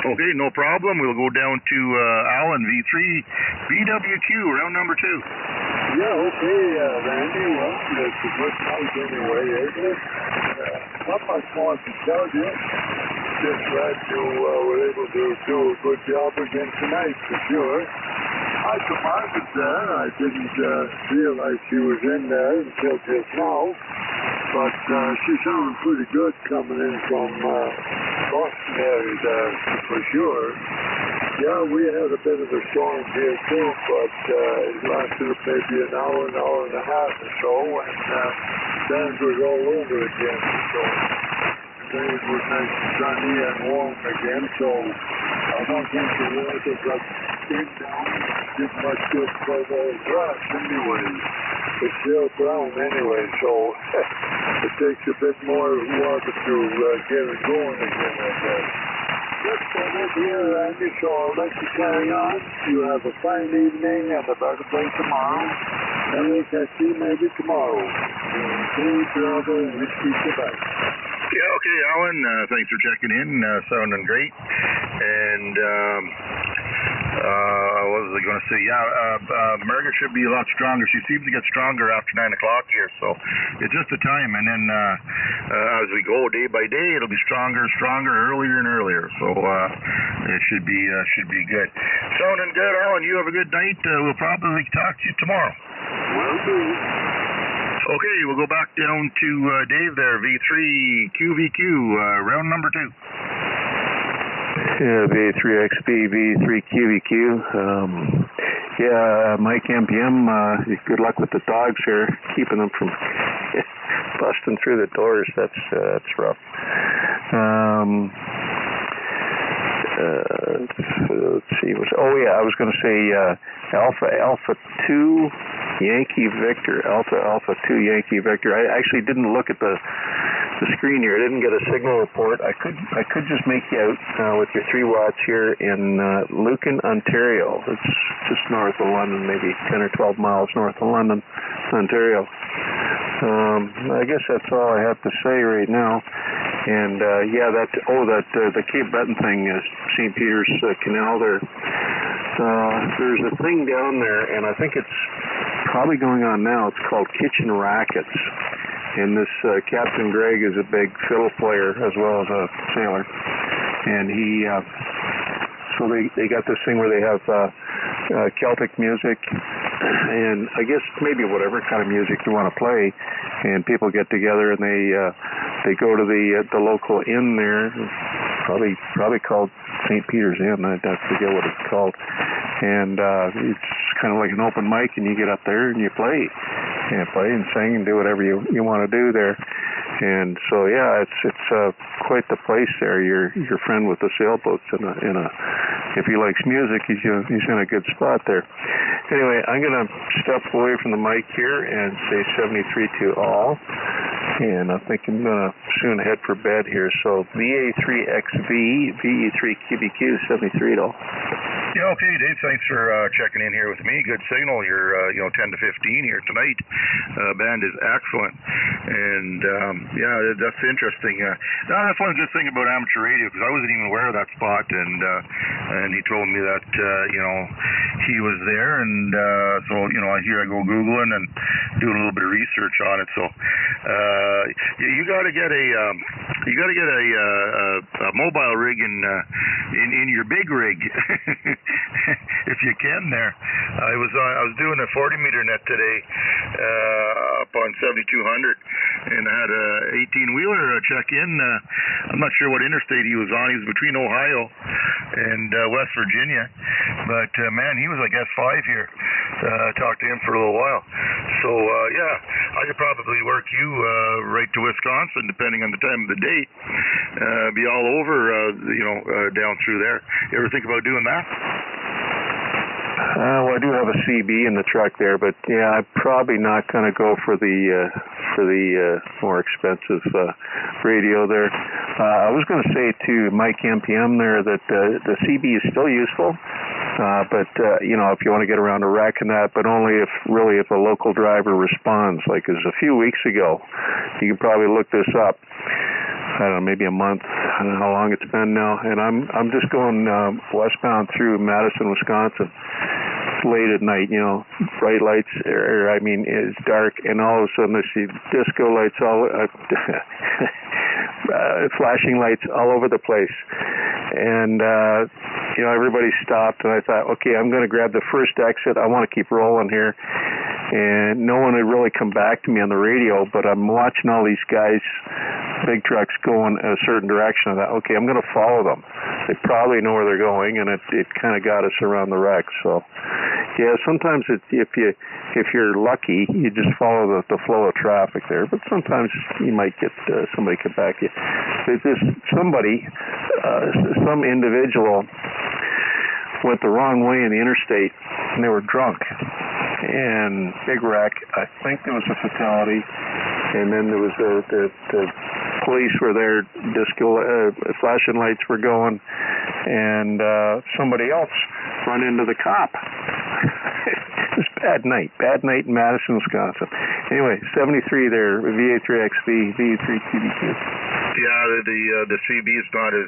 Okay, no problem. We'll go down to Alan, V3, BWQ, round number 2. Yeah, okay, Randy. Well, it's a good night anyway, isn't it? Not much more to tell you. Just glad you were able to do a good job again tonight, for sure. I commanded there. I didn't realize she was in there until just now. But she sounded pretty good coming in from Boston area there, for sure. Yeah, we had a bit of a storm here too, but it lasted maybe an hour and a half or so, and then it was all over again. So today it was nice and sunny and warm again, so I don't think the water got big down. Did much good for the grass anyway. It's still brown anyway, so it takes a bit more water to get it going again, I guess. That's it here, Randy, so I'll let you carry on. You have a fine evening and a better day tomorrow. And we'll catch you maybe tomorrow. Hey, brother, Whiskey, Quebec. Yeah, okay, Alan, thanks for checking in. Sounding great. And what was I going to say? Yeah, Margaret should be a lot stronger. She seems to get stronger after 9 o'clock here, so it's just the time. And then as we go day by day, it'll be stronger, earlier and earlier. So it should be good. Sounding good, Alan. You have a good night. We'll probably talk to you tomorrow. Will do. Okay, we'll go back down to Dave there, V3 QVQ, round number 2. Yeah, V3XB, V3QVQ. Yeah, Mike MPM, good luck with the dogs here, keeping them from busting through the doors. That's rough. Let's see. I was going to say Alpha 2 Yankee Victor. Alpha 2 Yankee Victor. I actually didn't look at the screen here. I didn't get a signal report. I could just make you out with your 3 watts here in Lucan, Ontario. It's just north of London, maybe 10 or 12 miles north of London, Ontario. I guess that's all I have to say right now. And yeah, the Cape Breton thing is St. Peter's Canal there. There's a thing down there, and I think it's probably going on now. It's called Kitchen Rackets. And this Captain Greg is a big fiddle player as well as a sailor. And so they got this thing where they have Celtic music, and I guess maybe whatever kind of music you want to play, and people get together and they go to the local inn there, probably called St. Peter's Inn. I forget what it's called. And it's kind of like an open mic, and you get up there and you play and sing and do whatever you want to do there. And so yeah, it's quite the place there. Your friend with the sailboats if he likes music, he's in a good spot there. Anyway, I'm gonna step away from the mic here and say 73 to all. And I think I'm gonna soon head for bed here. So VA3XV, VE3QBQ, 73 to all. Yeah, okay, Dave. Thanks for checking in here with me. Good signal. You're 10 to 15 here tonight. Band is excellent, and yeah, that's interesting. That's one good thing about amateur radio, because I wasn't even aware of that spot, and he told me that he was there, and so here I go googling and doing a little bit of research on it. So you got to get a mobile rig in your big rig. If you can there. I was doing a 40 meter net today up on 7200, and I had a 18 wheeler check in. I'm not sure what interstate he was on. He was between Ohio and West Virginia, but man, he was like S5 here. Talked to him for a little while. So yeah, I could probably work you right to Wisconsin, depending on the time of the day. Be all over down through there. You ever think about doing that? Well, I do have a CB in the truck there, but yeah, I'm probably not going to go for the more expensive radio there. I was going to say to Mike MPM there that the CB is still useful, but if you want to get around a wreck and that, but only if a local driver responds. Like it was a few weeks ago. You can probably look this up. I don't know, maybe a month. I don't know how long it's been now. And I'm just going westbound through Madison, Wisconsin. It's late at night, bright lights, it's dark, and all of a sudden I see disco lights flashing lights all over the place. And, everybody stopped, and I thought, okay, I'm going to grab the first exit. I want to keep rolling here. And no one had really come back to me on the radio, but I'm watching all these guys, big trucks, going in a certain direction. I thought, okay, I'm going to follow them. They probably know where they're going, and it kind of got us around the wreck. So, yeah, sometimes if you're lucky, you just follow the flow of traffic there. But sometimes you might get somebody come back. There's somebody, some individual went the wrong way in the interstate, and they were drunk. And big wreck. I think there was a fatality, and then there was the police were there, disco flashing lights were going, and somebody else run into the cop. It was bad night in Madison, Wisconsin. Anyway, 73 there, VA3XB, VA3QBQ. Yeah, the CB is not as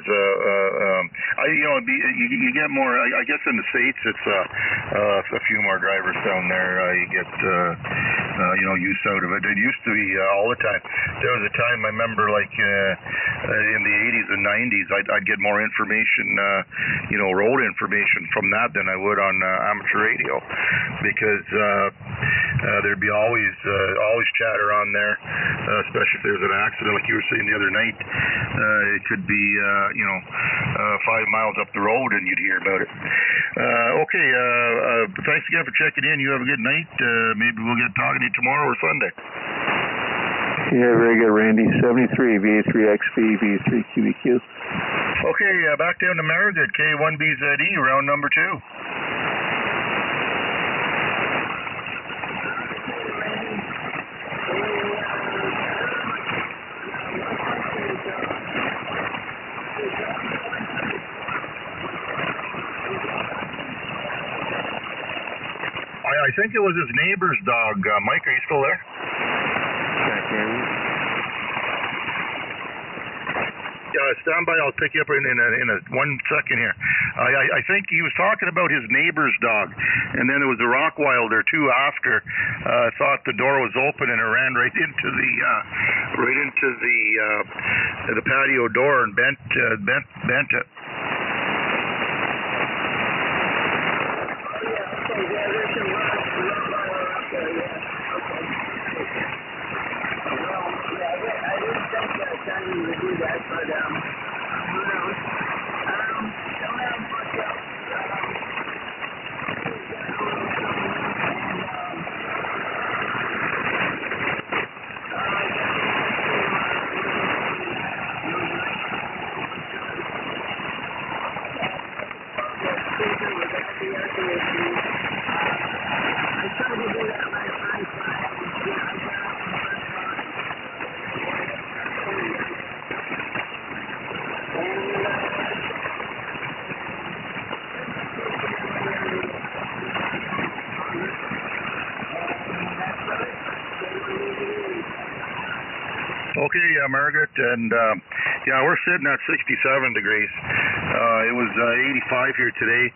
you get more. I guess in the States it's a few more drivers down there. You get use out of it. It used to be all the time. There was a time I remember, like in the 80s and 90s, I'd get more information, road information from that than I would on amateur radio, because there'd be always chatter on there, especially if there's an accident, like you were saying the other night. It could be 5 miles up the road and you'd hear about it. Okay, thanks again for checking in. You have a good night. Maybe we'll get talking to you tomorrow or Sunday. Yeah, very good, Randy. 73 VA3XB, VA3QBQ. Okay, back down to Marigold, K1BZE, round number 2. I think it was his neighbor's dog. Mike, are you still there? Stand by. I'll pick you up in a 1 second here. I think he was talking about his neighbor's dog, and then there was a Rockwilder too after. Thought the door was open and it ran right into the patio door and bent it. Okay, Margaret, and yeah, we're sitting at 67 degrees. It was 85 here today.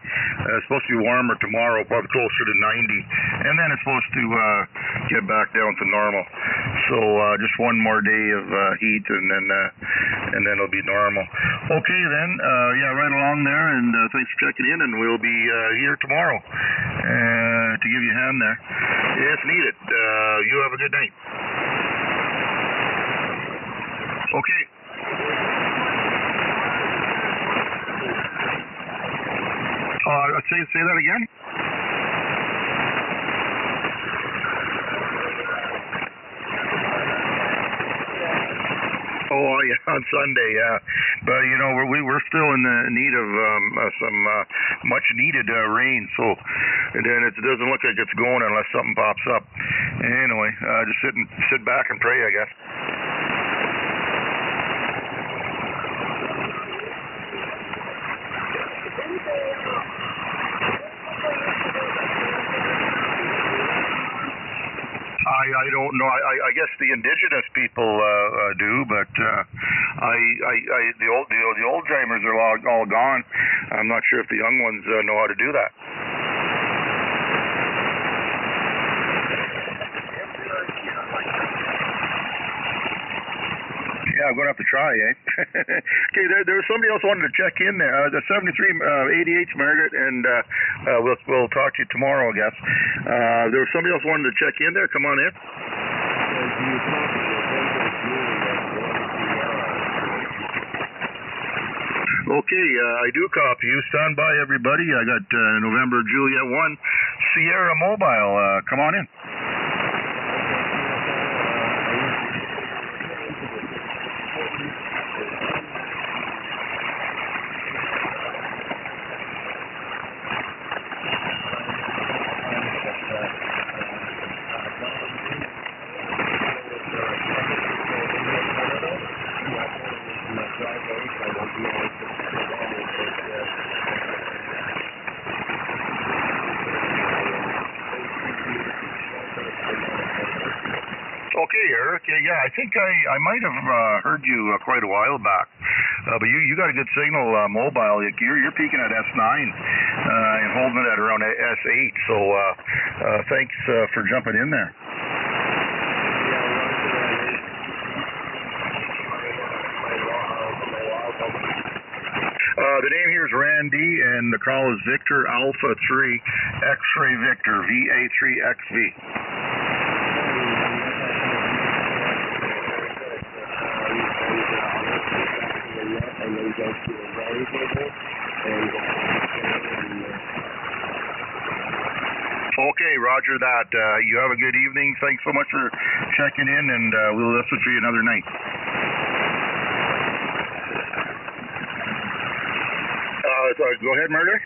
It's supposed to be warmer tomorrow, probably closer to 90, and then it's supposed to get back down to normal. So just one more day of heat, and then it'll be normal. Okay, then, yeah, right along there, and thanks for checking in, and we'll be here tomorrow to give you a hand there if needed. You have a good night. Okay. Say that again? Oh, yeah, on Sunday, yeah. But, you know, we're still in the need of some much-needed rain, so and then it doesn't look like it's going unless something pops up. Anyway, just sit back and pray, I guess. I don't know. I guess the indigenous people do, but the old timers are all gone. I'm not sure if the young ones know how to do that. Yeah, I'm going to have to try, eh? Okay, there was somebody else wanted to check in there. The 7388's Margaret, and we'll talk to you tomorrow, I guess. There was somebody else wanted to check in there. Come on in. Okay, I do copy you. Stand by, everybody. I got November Juliet 1 Sierra Mobile. Come on in. Okay, Eric. Yeah, I think I might have heard you quite a while back, but you got a good signal mobile. You're peaking at S9 and holding it at around S8. So thanks for jumping in there. The name here is Randy, and the call is Victor Alpha 3 X-Ray Victor VA3XV. Okay, roger that. You have a good evening. Thanks so much for checking in, and we'll listen to you another night. Go ahead, Murder.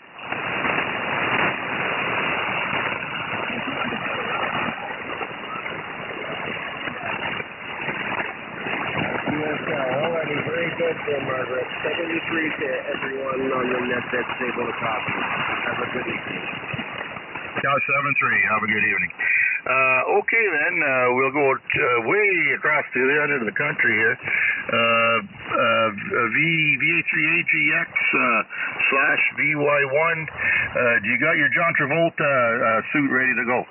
Alrighty, very good there, Margaret. 73 to everyone on the net that's able to copy. Have a good evening. Yeah, 7-3. Have a good evening. Okay, then, we'll go way across to the other end of the country here. VA3AGX / VY1. Do you got your John Travolta suit ready to go?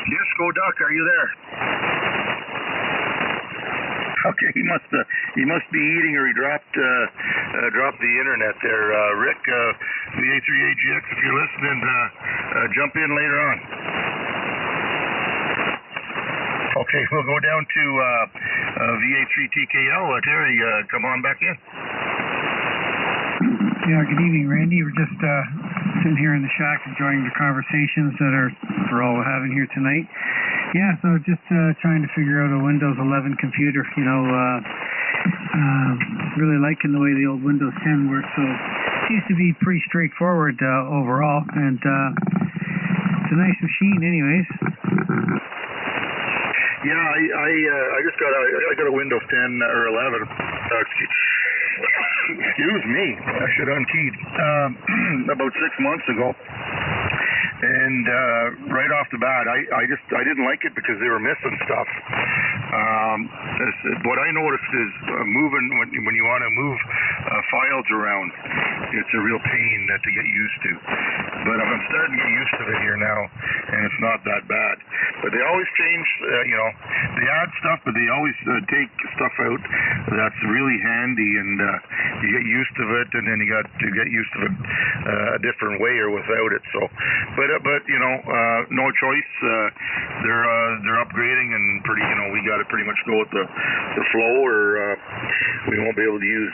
Disco Duck, are you there? Okay, he must be eating, or he dropped the internet there. Rick, VA3AGX, if you're listening, jump in later on. Okay, we'll go down to VA3TKL. Terry, come on back in. Yeah, good evening, Randy. We're just sitting here in the shack enjoying the conversations that we're all having here tonight. Yeah, so just trying to figure out a Windows 11 computer. You know, really liking the way the old Windows 10 works. So it seems to be pretty straightforward overall, and it's a nice machine, anyways. Yeah, I just got a Windows 10 or 11. Excuse me, I should unkeyed about 6 months ago. And right off the bat, I didn't like it because they were missing stuff. What I noticed is moving when you want to move files around, it's a real pain to get used to. But I'm starting to get used to it here now, and it's not that bad. But they always change, they add stuff, but they always take stuff out that's really handy, and you get used to it, and then you got to get used to it a different way or without it. So, but no choice. They're upgrading, and we got to pretty much go with the flow, or we won't be able to use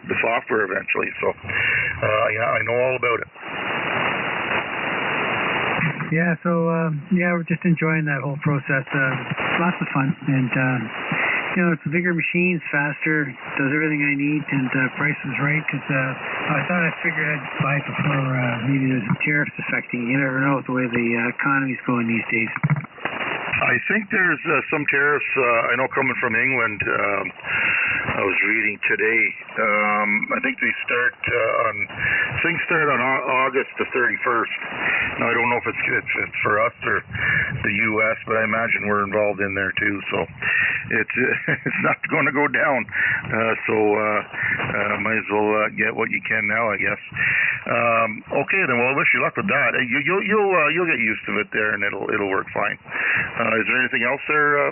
the software eventually. So I know all about it. Yeah, so we're just enjoying that whole process. Lots of fun, and it's a bigger machine, it's faster, does everything I need, and price is right. Because I thought I figured I'd buy it before maybe there's some tariffs affecting. You never know with the way the economy's going these days. I think there's some tariffs. I know coming from England. I was reading today. I think things start on August the 31st. Now I don't know if it's for us or the U.S., but I imagine we're involved in there too. So it's not going to go down. Might as well get what you can now, I guess. Okay, then. Well, I wish you luck with that. You'll get used to it there, and it'll work fine. Is there anything else there,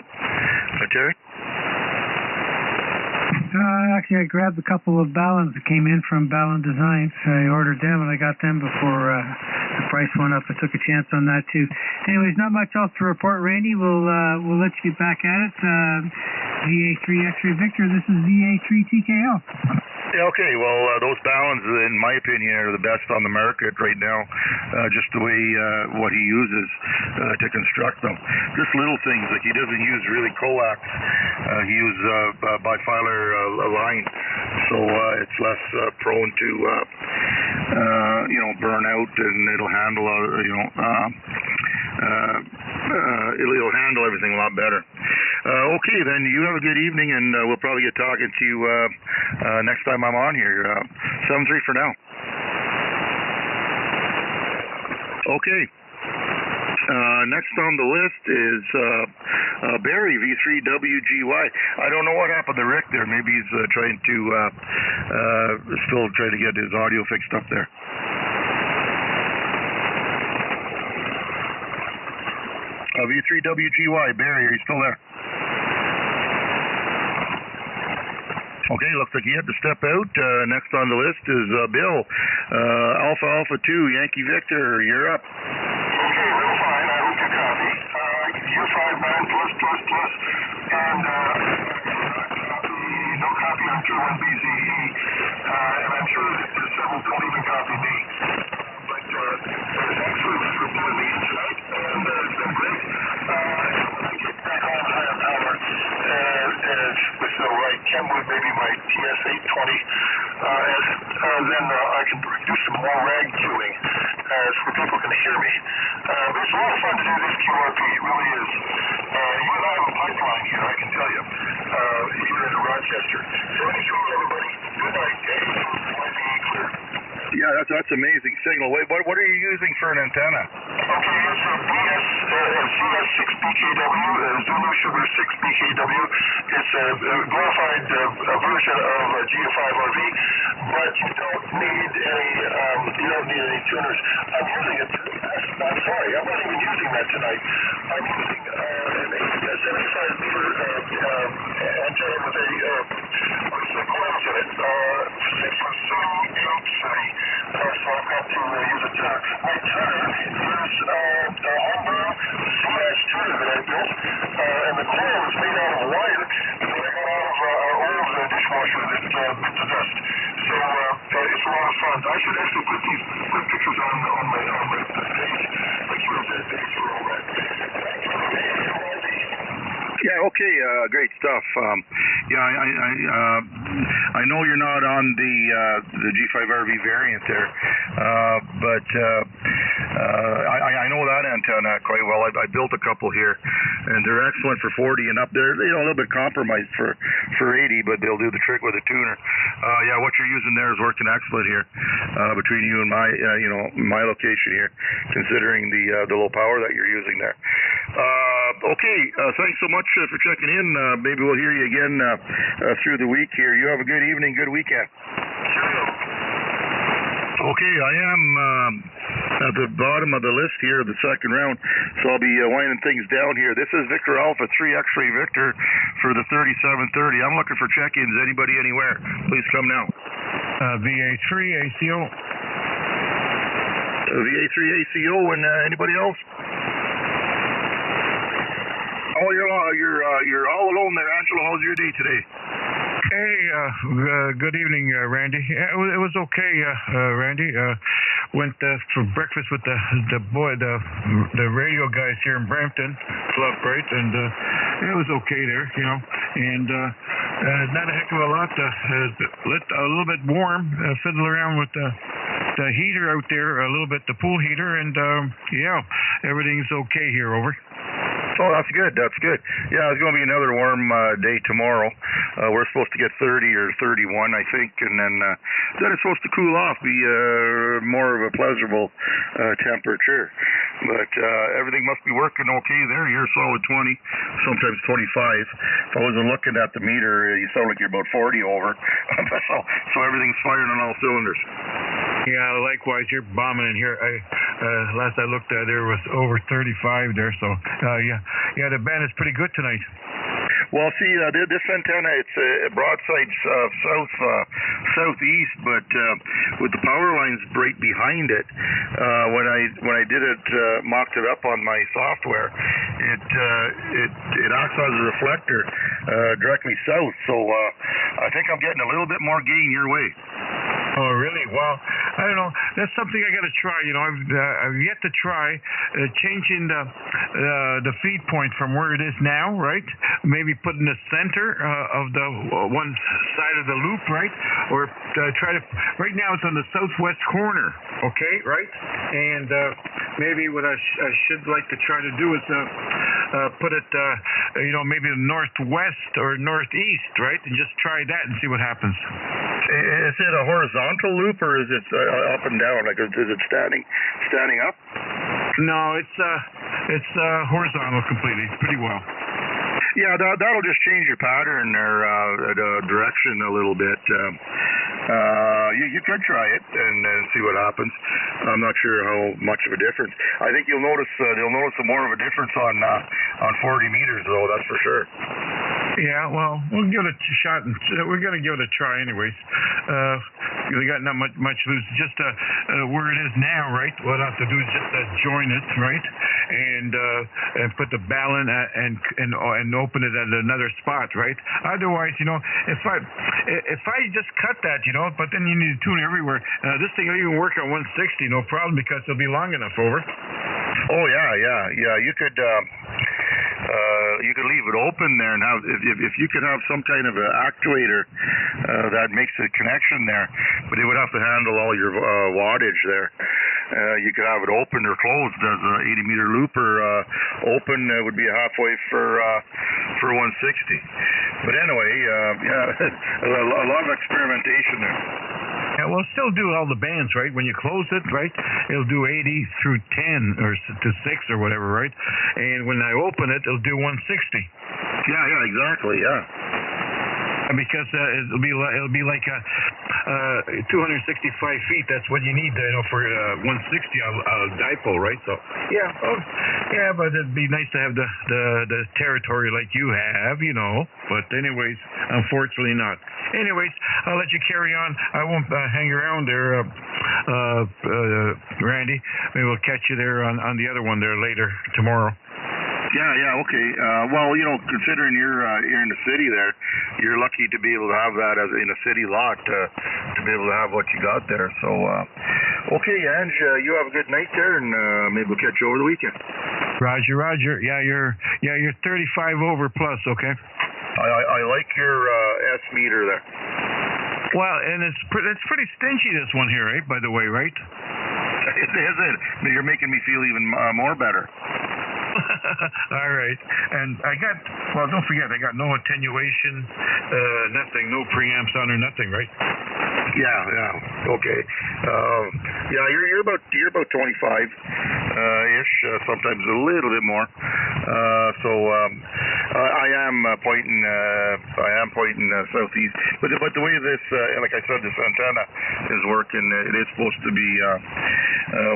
Terry? Actually, I grabbed a couple of ballons that came in from Ballon Designs. I ordered them, and I got them before the price went up. I took a chance on that too. Anyways, not much else to report, Randy. We'll let you get back at it. VA3 X-Ray Victor. This is VA3 TKO. Yeah, okay, well, those ballons, in my opinion, are the best on the market right now, just the way what he uses to construct them. Just little things, like he doesn't use really coax. He uses bifilar line, so it's less prone to, burn out, and it'll handle, it'll handle everything a lot better. Okay, then you have a good evening, and we'll probably get talking to you next time I'm on here. 7-3 for now. Okay. Next on the list is Barry, V3WGY. I don't know what happened to Rick there. Maybe he's still trying to get his audio fixed up there. V3WGY, Barry, are you still there? Okay, looks like he had to step out. Next on the list is Bill. Alpha 2, Yankee Victor, you're up. Okay, real fine. I hope you copy. You're 59+++, and no copy on K1BZE, and I'm sure that there's several don't even copy me. But there's excellent report me tonight, and it's been great. When I get back on higher power, with the right Kenwood, maybe my TS820, then I can do some more rag queuing so people can hear me. But it's a lot of fun to do this QRP. It really is. You and I have a pipeline here, I can tell you, here in Rochester. So enjoy, everybody. Good night. Might be clear. Yeah, that's amazing signal. Wait, what are you using for an antenna? Okay, it's a CS6BKW, Zulu Sugar 6BKW. It's a glorified version of GF5RV, but you don't need any tuners. I'm using it. I'm sorry, I'm not even using that tonight. I'm using a 75-meter antenna with some coils in it. 6 or 7 8 so I've got to use a tuner. My tuner is a homebrew slash tuner that I built, and the coil is made out of wire that I got out of an old dishwasher that bit the dust. So it's a lot of fun. I should actually put pictures on my page. Like yours, Dave, for all that. Yeah, okay, great stuff. I know you're not on the G5RV variant there, but I know that antenna quite well. I built a couple here, and they're excellent for 40 and up. They're a little bit compromised for 80, but they'll do the trick with a tuner. Yeah, what you're using there is working excellent here between you and my location here, considering the low power that you're using there. Okay, thanks so much for checking in. Maybe we'll hear you again through the week here. You have a good evening, good weekend. Okay, I am at the bottom of the list here of the second round, so I'll be winding things down here. This is Victor Alpha 3 X-Ray Victor for the 3730. I'm looking for check-ins. Anybody, anywhere? Please come now. VA3 ACO. VA3 ACO, and anybody else? Oh, you're all alone there, Angelo. How's your day today? Hey, good evening, Randy. Yeah, it was okay, Randy. Went for breakfast with the radio guys here in Brampton Club, right? And it was okay there, and not a heck of a lot. Lit a little bit warm, fiddle around with the heater out there, a little bit, the pool heater, and yeah, everything's okay here. Over. Oh, that's good. That's good. Yeah, it's going to be another warm day tomorrow. We're supposed to get 30 or 31, I think, and then it's supposed to cool off, be more of a pleasurable temperature. But everything must be working okay there. You're a solid 20, sometimes 25. If I wasn't looking at the meter, you sound like you're about 40 over. so everything's firing on all cylinders. Yeah, likewise, you're bombing in here. Last I looked at, there was over 35 there. So yeah, the band is pretty good tonight. Well, see, this antenna, it's broadside southeast, but with the power lines right behind it, when I did it, mocked it up on my software, it acts as a reflector directly south. So I think I'm getting a little bit more gain your way. Oh, really? Well, I don't know. That's something I got to try. I've yet to try changing the feed point from where it is now, right? Maybe put in the center of the one side of the loop, right? Or try to. Right now, it's on the southwest corner. Okay, right? And maybe what I should like to try to do is put it, maybe the northwest or northeast, right? And just try that and see what happens. Is it a horizontal loop or is it up and down? Like, is it standing up? No, it's horizontal completely, pretty well. Yeah, that'll just change your pattern or direction a little bit. You could try it and see what happens. I'm not sure how much of a difference. I think you'll notice more of a difference on 40 meters though. That's for sure. Yeah, well, we'll give it a shot, and we're going to give it a try anyways. We got not much to lose. Just where it is now, right? What I have to do is just join it, right, and put the ball in and open it at another spot, right? Otherwise, if I just cut that, but then you need to tune everywhere. This thing will even work at 160, no problem, because it'll be long enough. Over. Oh yeah. You could leave it open there and have if you could have some kind of an actuator that makes a connection there, but it would have to handle all your wattage there. You could have it open or closed. There's an 80-meter looper open would be halfway for 160. But anyway, a lot of experimentation there. Yeah, well, it'll still do all the bands, right? When you close it, right, it'll do 80 through 10 or to 6 or whatever, right? And when I open it, it'll do 160. Yeah, exactly, yeah. Because it'll be like 265 feet. That's what you need, for 160 dipole, right? So yeah, but it'd be nice to have the territory like you have, But anyways, unfortunately not. Anyways, I'll let you carry on. I won't hang around there, Randy. Maybe we'll catch you there on the other one there later tomorrow. Yeah, okay. Well, considering you're in the city there, you're lucky to be able to have that as in a city lot to be able to have what you got there. So, okay, Ange, you have a good night there, and maybe we'll catch you over the weekend. Roger. Yeah, you're 35 over plus. Okay. I like your S meter there. Well, and it's pretty stingy, this one here, right? By the way, right? Is it? You're making me feel even more better. All right. And don't forget, I got no attenuation, nothing, no preamps on or nothing, right? Yeah. Okay. You're about 25 ish, sometimes a little bit more. I am pointing southeast. But the way this, like I said, this antenna is working, it is supposed to be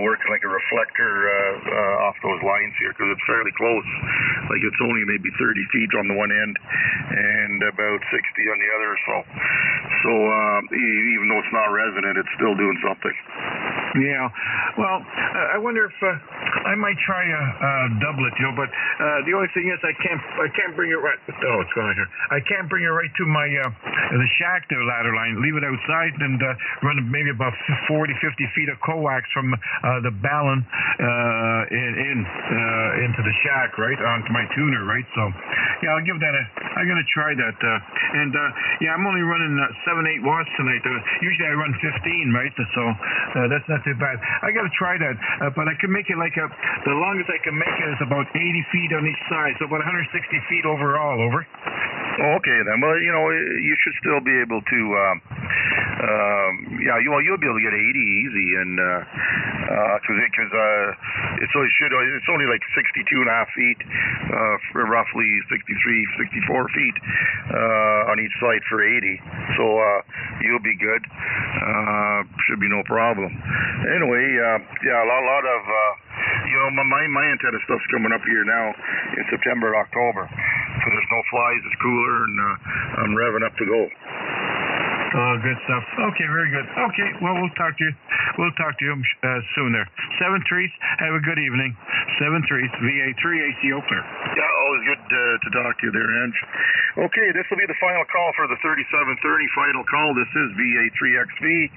working like a reflector off those lines here, because it's fairly close. Like it's only maybe 30 feet on the one end and about 60 on the other. So even though it's not resonant, it's still doing something. Yeah. Well, I wonder if I might try a doublet, but the only thing is I can't bring it right. Oh, what's going on here? I can't bring it right to my the shack there, ladder line. Leave it outside and run maybe about 40, 50 feet of coax from the ballon into the shack, right, onto my tuner, right? So, yeah, I'm gonna try that. I'm only running 7-8 watts tonight. Usually I run 15, right? So that's not too bad. I gotta try that, but I can make it like the longest I can make it is about 80 feet on each side, so about 160 feet overall. Over. Okay, then. Well, you should still be able to. You'll be able to get 80 easy, and because it's only like 62.5 feet, for roughly 63, 64 feet on each side for 80. So you'll be good. Should be no problem. Anyway, a lot of my antenna stuff's coming up here now in September, October. So there's no flies, it's cooler, and I'm revving up to go. Oh, good stuff. Okay, very good. Okay, well, we'll talk to you. Soon there. 7-3, have a good evening. 7-3, VA3 ACO clear. Yeah, always good to talk to you there, Ange. Okay, this will be the final call for the 3730 final call. This is VA3XV.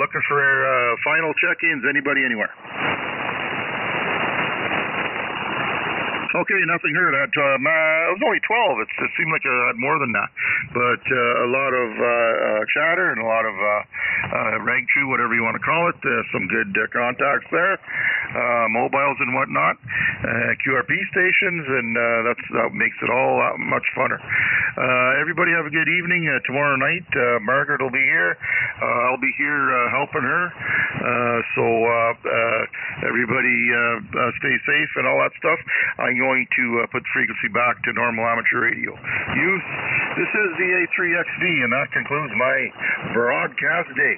Looking for final check-ins. Anybody, anywhere? Okay, nothing heard. It was only 12. It seemed like I had more than that. But a lot of chatter and a lot of rag chew, whatever you want to call it. Some good contacts there. Mobiles and whatnot. QRP stations, and that makes it all much funner. Everybody have a good evening. Tomorrow night, Margaret will be here. I'll be here helping her. So everybody stay safe and all that stuff. I'm going to put the frequency back to normal amateur radio use. This is VA3XV, and that concludes my broadcast day.